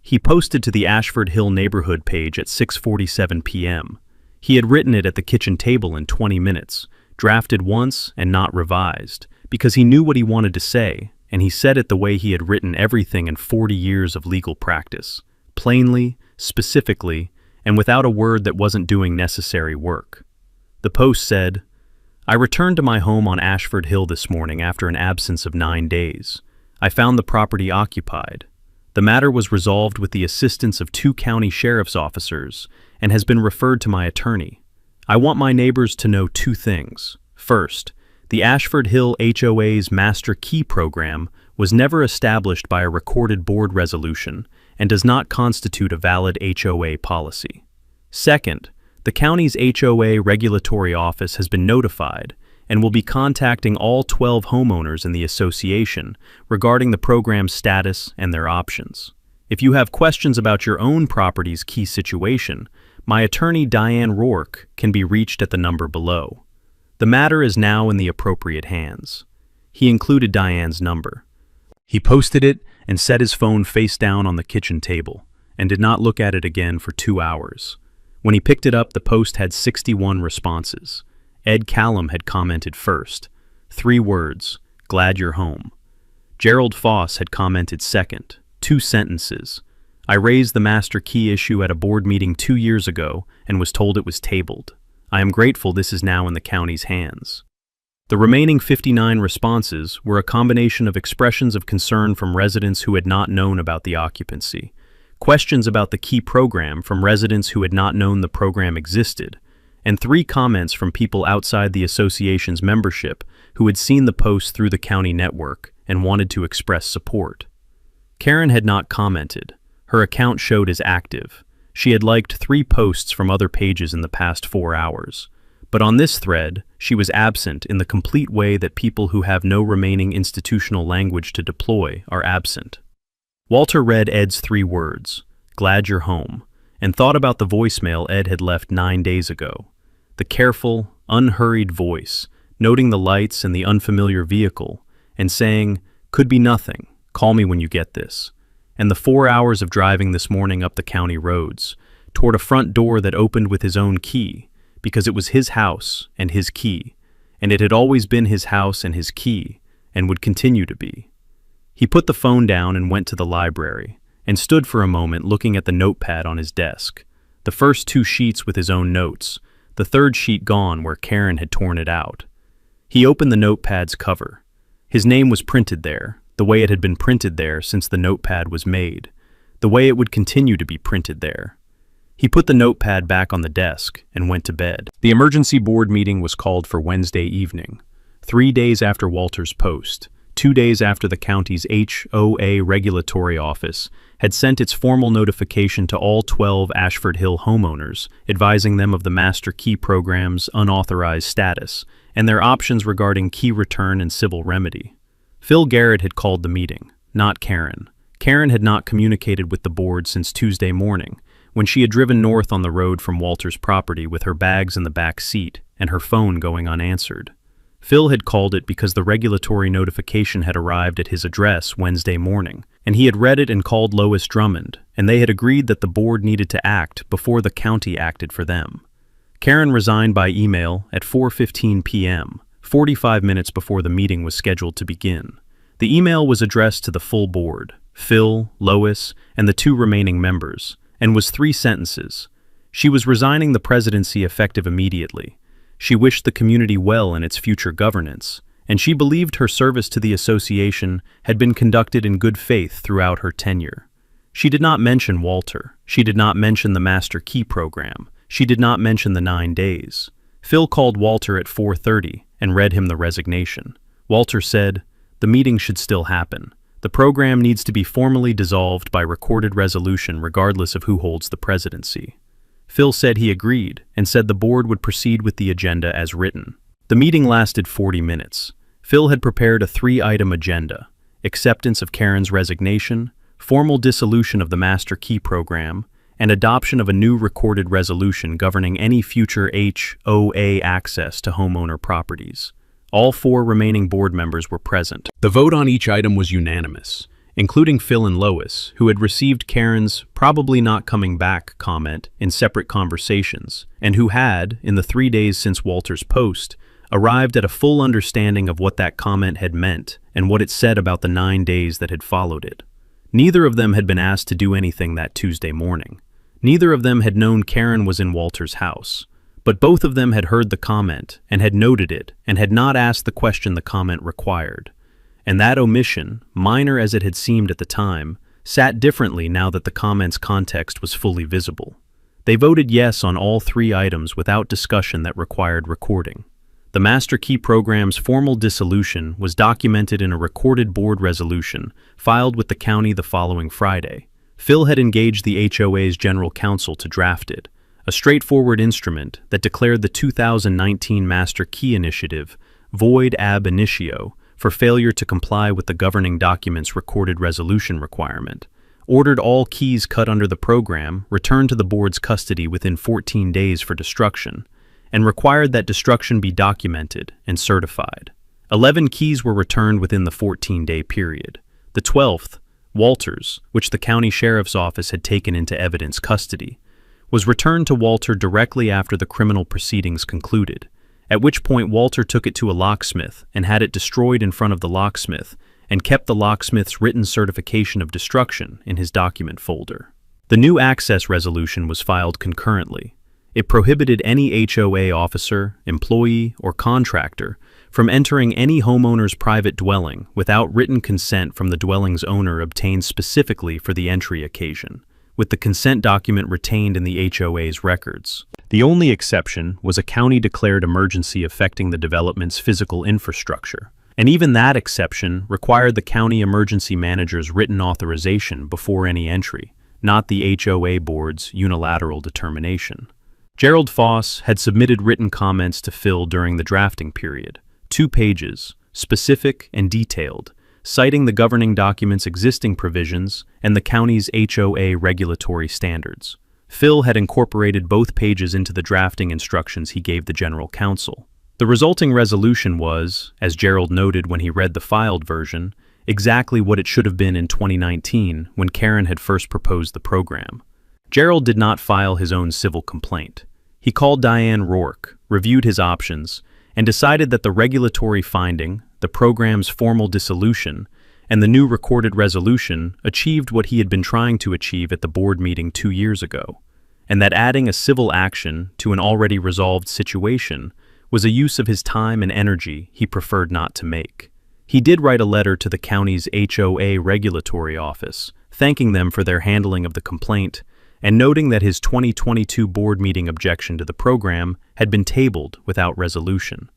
He posted to the Ashford Hill neighborhood page at 6:47 p.m. He had written it at the kitchen table in 20 minutes, drafted once and not revised, because he knew what he wanted to say, and he said it the way he had written everything in 40 years of legal practice, plainly, specifically, and without a word that wasn't doing necessary work. The post said, "I returned to my home on Ashford Hill this morning after an absence of 9 days. I found the property occupied. The matter was resolved with the assistance of 2 county sheriff's officers and has been referred to my attorney. I want my neighbors to know 2 things. First, the Ashford Hill HOA's Master Key Program was never established by a recorded board resolution and does not constitute a valid HOA policy. Second, the county's HOA regulatory office has been notified and will be contacting all 12 homeowners in the association regarding the program's status and their options. If you have questions about your own property's key situation, my attorney Diane Rourke can be reached at the number below. The matter is now in the appropriate hands." He included Diane's number. He posted it and set his phone face down on the kitchen table and did not look at it again for 2 hours. When he picked it up, the post had 61 responses. Ed Callum had commented first. 3 words, "Glad you're home." Gerald Foss had commented second. 2 sentences. "I raised the Master Key issue at a board meeting 2 years ago and was told it was tabled. I am grateful this is now in the county's hands." The remaining 59 responses were a combination of expressions of concern from residents who had not known about the occupancy, questions about the key program from residents who had not known the program existed, and 3 comments from people outside the association's membership who had seen the post through the county network and wanted to express support. Karen had not commented. Her account showed as active. She had liked 3 posts from other pages in the past 4 hours. But on this thread, she was absent in the complete way that people who have no remaining institutional language to deploy are absent. Walter read Ed's 3 words, "Glad you're home," and thought about the voicemail Ed had left 9 days ago. The careful, unhurried voice, noting the lights and the unfamiliar vehicle, and saying, "Could be nothing, call me when you get this." And the 4 hours of driving this morning up the county roads, toward a front door that opened with his own key, because it was his house and his key, and it had always been his house and his key, and would continue to be. He put the phone down and went to the library, and stood for a moment looking at the notepad on his desk, the first 2 sheets with his own notes, the 3rd sheet gone where Karen had torn it out. He opened the notepad's cover. His name was printed there, the way it had been printed there since the notepad was made, the way it would continue to be printed there. He put the notepad back on the desk and went to bed. The emergency board meeting was called for Wednesday evening, 3 days after Walter's post, 2 days after the county's HOA regulatory office had sent its formal notification to all 12 Ashford Hill homeowners, advising them of the Master Key Program's unauthorized status and their options regarding key return and civil remedy. Phil Garrett had called the meeting, not Karen. Karen had not communicated with the board since Tuesday morning, when she had driven north on the road from Walter's property with her bags in the back seat and her phone going unanswered. Phil had called it because the regulatory notification had arrived at his address Wednesday morning, and he had read it and called Lois Drummond, and they had agreed that the board needed to act before the county acted for them. Karen resigned by email at 4:15 p.m., 45 minutes before the meeting was scheduled to begin. The email was addressed to the full board, Phil, Lois, and the 2 remaining members, and was 3 sentences. She was resigning the presidency effective immediately. She wished the community well in its future governance, and she believed her service to the association had been conducted in good faith throughout her tenure. She did not mention Walter. She did not mention the Master Key program. She did not mention the 9 days. Phil called Walter at 4:30 and read him the resignation. Walter said, "The meeting should still happen. The program needs to be formally dissolved by recorded resolution regardless of who holds the presidency." Phil said he agreed and said the board would proceed with the agenda as written. The meeting lasted 40 minutes. Phil had prepared a 3-item agenda: acceptance of Karen's resignation, formal dissolution of the Master Key program, and adoption of a new recorded resolution governing any future HOA access to homeowner properties. All 4 remaining board members were present. The vote on each item was unanimous, including Phil and Lois, who had received Karen's "probably not coming back" comment in separate conversations, and who had, in the 3 days since Walter's post, arrived at a full understanding of what that comment had meant and what it said about the 9 days that had followed it. Neither of them had been asked to do anything that Tuesday morning. Neither of them had known Karen was in Walter's house, but both of them had heard the comment and had noted it and had not asked the question the comment required. And that omission, minor as it had seemed at the time, sat differently now that the comment's context was fully visible. They voted yes on all 3 items without discussion that required recording. The Master Key program's formal dissolution was documented in a recorded board resolution filed with the county the following Friday. Phil had engaged the HOA's general counsel to draft it, a straightforward instrument that declared the 2019 Master Key Initiative void ab initio for failure to comply with the governing document's recorded resolution requirement, ordered all keys cut under the program returned to the board's custody within 14 days for destruction, and required that destruction be documented and certified. 11 keys were returned within the 14-day period. The 12th, Walter's, which the county sheriff's office had taken into evidence custody, was returned to Walter directly after the criminal proceedings concluded, at which point Walter took it to a locksmith and had it destroyed in front of the locksmith and kept the locksmith's written certification of destruction in his document folder. The new access resolution was filed concurrently. It prohibited any HOA officer, employee, or contractor from entering any homeowner's private dwelling without written consent from the dwelling's owner obtained specifically for the entry occasion, with the consent document retained in the HOA's records. The only exception was a county-declared emergency affecting the development's physical infrastructure, and even that exception required the county emergency manager's written authorization before any entry, not the HOA board's unilateral determination. Gerald Foss had submitted written comments to Phil during the drafting period, 2 pages, specific and detailed, citing the governing document's existing provisions and the county's HOA regulatory standards. Phil had incorporated both pages into the drafting instructions he gave the general counsel. The resulting resolution was, as Gerald noted when he read the filed version, exactly what it should have been in 2019 when Karen had first proposed the program. Gerald did not file his own civil complaint. He called Diane Rourke, reviewed his options, and decided that the regulatory finding, the program's formal dissolution, and the new recorded resolution achieved what he had been trying to achieve at the board meeting 2 years ago, and that adding a civil action to an already resolved situation was a use of his time and energy he preferred not to make. He did write a letter to the county's HOA regulatory office, thanking them for their handling of the complaint and noting that his 2022 board meeting objection to the program had been tabled without resolution.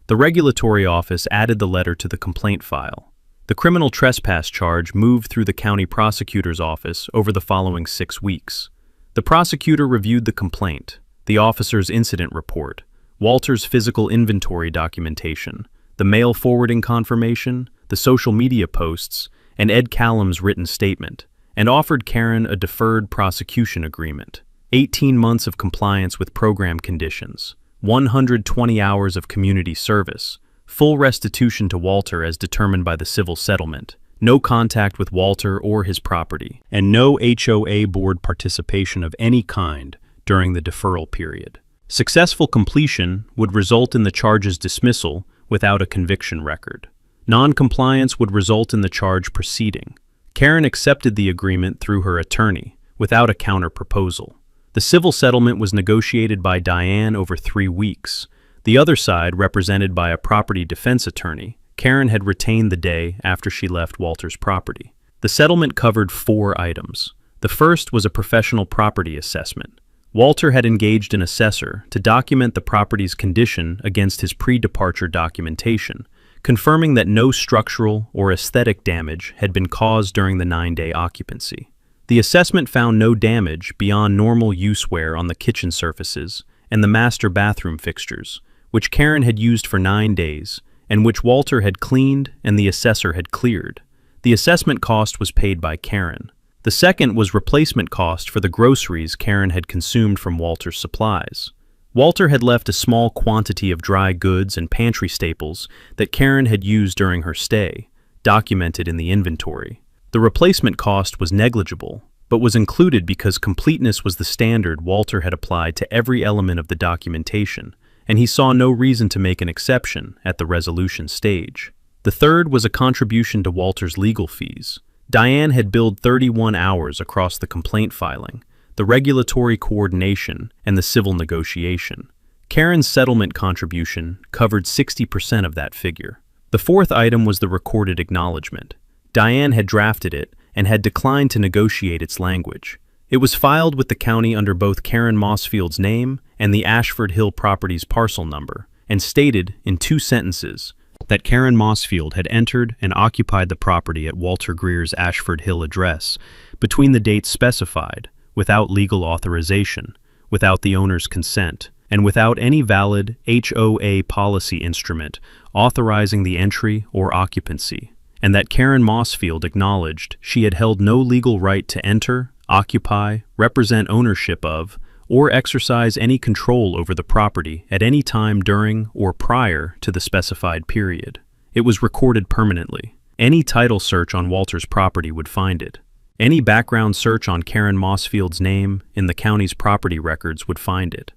The regulatory office added the letter to the complaint file. The criminal trespass charge moved through the county prosecutor's office over the following 6 weeks. The prosecutor reviewed the complaint, the officer's incident report, Walter's physical inventory documentation, the mail forwarding confirmation, the social media posts, and Ed Callum's written statement, and offered Karen a deferred prosecution agreement, 18 months of compliance with program conditions, 120 hours of community service, full restitution to Walter as determined by the civil settlement, no contact with Walter or his property, and no HOA board participation of any kind during the deferral period. Successful completion would result in the charge's dismissal without a conviction record. Non-compliance would result in the charge proceeding. Karen accepted the agreement through her attorney, without a counter-proposal. The civil settlement was negotiated by Diane over 3 weeks. The other side, represented by a property defense attorney, Karen had retained the day after she left Walter's property. The settlement covered 4 items. The first was a professional property assessment. Walter had engaged an assessor to document the property's condition against his pre-departure documentation, confirming that no structural or aesthetic damage had been caused during the 9-day occupancy. The assessment found no damage beyond normal use wear on the kitchen surfaces and the master bathroom fixtures, which Karen had used for 9 days, and which Walter had cleaned and the assessor had cleared. The assessment cost was paid by Karen. The second was replacement cost for the groceries Karen had consumed from Walter's supplies. Walter had left a small quantity of dry goods and pantry staples that Karen had used during her stay, documented in the inventory. The replacement cost was negligible, but was included because completeness was the standard Walter had applied to every element of the documentation, and he saw no reason to make an exception at the resolution stage. The third was a contribution to Walter's legal fees. Diane had billed 31 hours across the complaint filing, the regulatory coordination, and the civil negotiation. Karen's settlement contribution covered 60% of that figure. The fourth item was the recorded acknowledgement. Diane had drafted it and had declined to negotiate its language. It was filed with the county under both Karen Mossfield's name and the Ashford Hill property's parcel number, and stated in 2 sentences that Karen Mossfield had entered and occupied the property at Walter Greer's Ashford Hill address between the dates specified, without legal authorization, without the owner's consent, and without any valid HOA policy instrument authorizing the entry or occupancy, and that Karen Mossfield acknowledged she had held no legal right to enter, occupy, represent ownership of, or exercise any control over the property at any time during or prior to the specified period. It was recorded permanently. Any title search on Walter's property would find it. Any background search on Karen Mossfield's name in the county's property records would find it.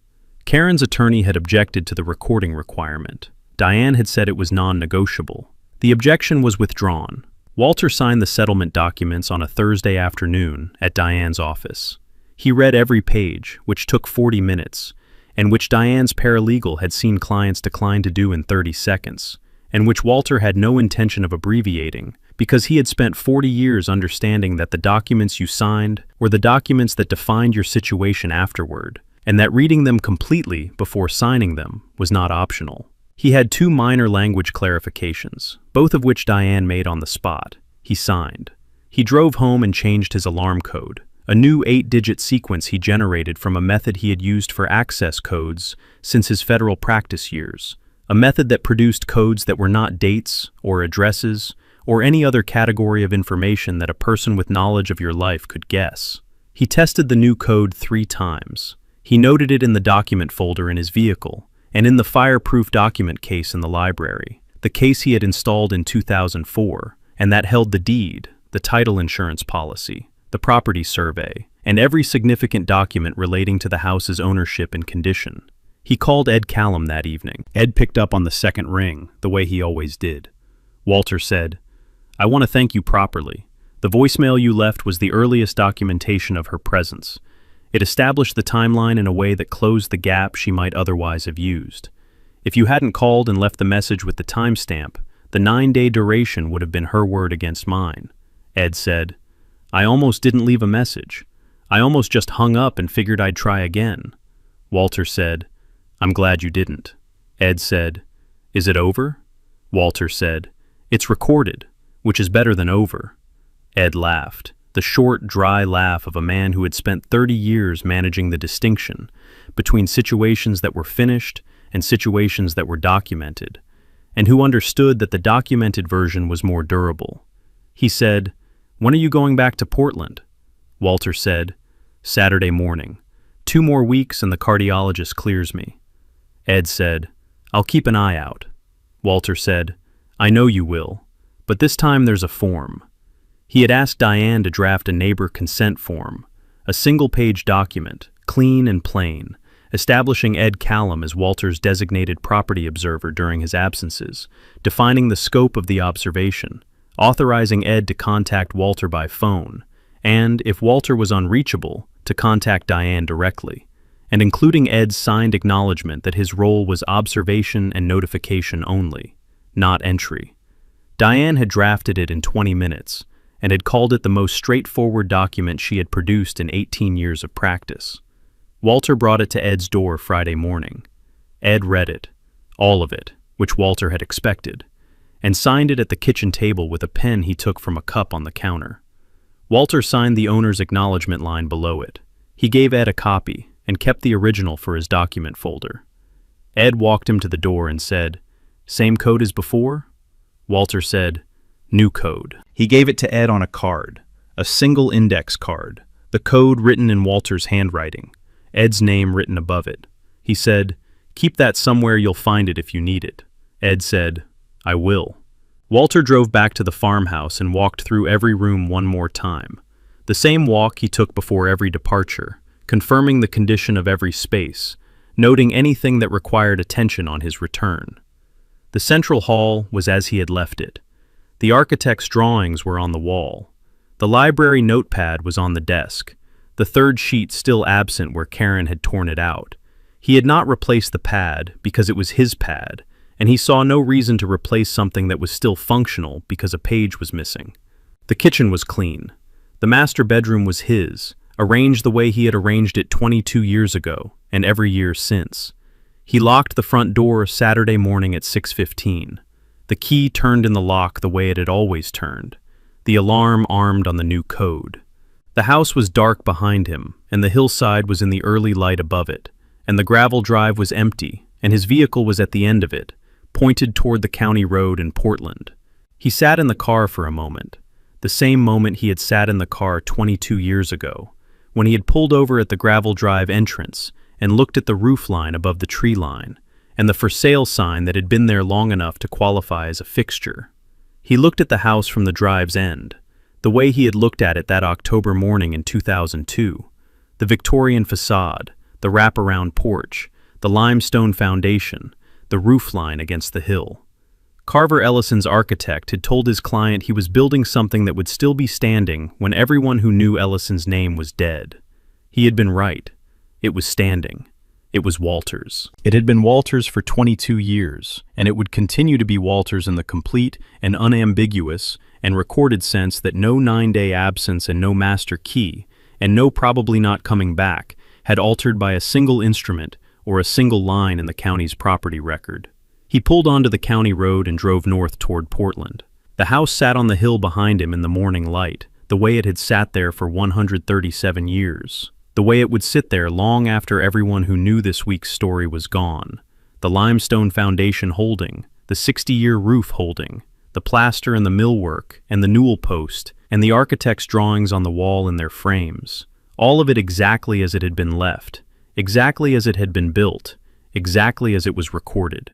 Karen's attorney had objected to the recording requirement. Diane had said it was non-negotiable. The objection was withdrawn. Walter signed the settlement documents on a Thursday afternoon at Diane's office. He read every page, which took 40 minutes, and which Diane's paralegal had seen clients decline to do in 30 seconds, and which Walter had no intention of abbreviating, because he had spent 40 years understanding that the documents you signed were the documents that defined your situation afterward, and that reading them completely before signing them was not optional. He had 2 minor language clarifications, both of which Diane made on the spot. He signed. He drove home and changed his alarm code, a new 8-digit sequence he generated from a method he had used for access codes since his federal practice years, a method that produced codes that were not dates or addresses or any other category of information that a person with knowledge of your life could guess. He tested the new code 3 times. He noted it in the document folder in his vehicle and in the fireproof document case in the library, the case he had installed in 2004, and that held the deed, the title insurance policy, the property survey, and every significant document relating to the house's ownership and condition. He called Ed Callum that evening. Ed picked up on the second ring, the way he always did. Walter said, "I want to thank you properly. The voicemail you left was the earliest documentation of her presence. It established the timeline in a way that closed the gap she might otherwise have used. If you hadn't called and left the message with the timestamp, the 9-day duration would have been her word against mine." Ed said, "I almost didn't leave a message. I almost just hung up and figured I'd try again." Walter said, "I'm glad you didn't." Ed said, "Is it over?" Walter said, "It's recorded, which is better than over." Ed laughed, the short, dry laugh of a man who had spent 30 years managing the distinction between situations that were finished and situations that were documented, and who understood that the documented version was more durable. He said, "When are you going back to Portland?" Walter said, "Saturday morning. 2 more weeks and the cardiologist clears me." Ed said, "I'll keep an eye out." Walter said, "I know you will, but this time there's a form." He had asked Diane to draft a neighbor consent form, a single-page document, clean and plain, establishing Ed Callum as Walter's designated property observer during his absences, defining the scope of the observation, authorizing Ed to contact Walter by phone, and, if Walter was unreachable, to contact Diane directly, and including Ed's signed acknowledgement that his role was observation and notification only, not entry. Diane had drafted it in 20 minutes, and had called it the most straightforward document she had produced in 18 years of practice. Walter brought it to Ed's door Friday morning. Ed read it, all of it, which Walter had expected, and signed it at the kitchen table with a pen he took from a cup on the counter. Walter signed the owner's acknowledgement line below it. He gave Ed a copy and kept the original for his document folder. Ed walked him to the door and said, "Same code as before?" Walter said, "New code." He gave it to Ed on a card, a single index card, the code written in Walter's handwriting, Ed's name written above it. He said, "Keep that somewhere, you'll find it if you need it." Ed said, "I will." Walter drove back to the farmhouse and walked through every room one more time. The same walk he took before every departure, confirming the condition of every space, noting anything that required attention on his return. The central hall was as he had left it. The architect's drawings were on the wall. The library notepad was on the desk, the third sheet still absent where Karen had torn it out. He had not replaced the pad because it was his pad, and he saw no reason to replace something that was still functional because a page was missing. The kitchen was clean. The master bedroom was his, arranged the way he had arranged it 22 years ago, and every year since. He locked the front door Saturday morning at 6:15. The key turned in the lock the way it had always turned, the alarm armed on the new code. The house was dark behind him, and the hillside was in the early light above it, and the gravel drive was empty, and his vehicle was at the end of it, pointed toward the county road in Portland. He sat in the car for a moment, the same moment he had sat in the car 22 years ago, when he had pulled over at the gravel drive entrance and looked at the roof line above the tree line, and the for sale sign that had been there long enough to qualify as a fixture. He looked at the house from the drive's end, the way he had looked at it that October morning in 2002, the Victorian facade, the wraparound porch, the limestone foundation, the roof line against the hill. Carver Ellison's architect had told his client he was building something that would still be standing when everyone who knew Ellison's name was dead. He had been right. It was standing. It was Walter's. It had been Walter's for 22 years, and it would continue to be Walter's in the complete and unambiguous and recorded sense that no 9-day absence and no master key, and no probably not coming back, had altered by a single instrument or a single line in the county's property record. He pulled onto the county road and drove north toward Portland. The house sat on the hill behind him in the morning light, the way it had sat there for 137 years. The way it would sit there long after everyone who knew this week's story was gone. The limestone foundation holding, the 60-year roof holding, the plaster and the millwork and the newel post, and the architect's drawings on the wall in their frames. All of it exactly as it had been left, exactly as it had been built, exactly as it was recorded.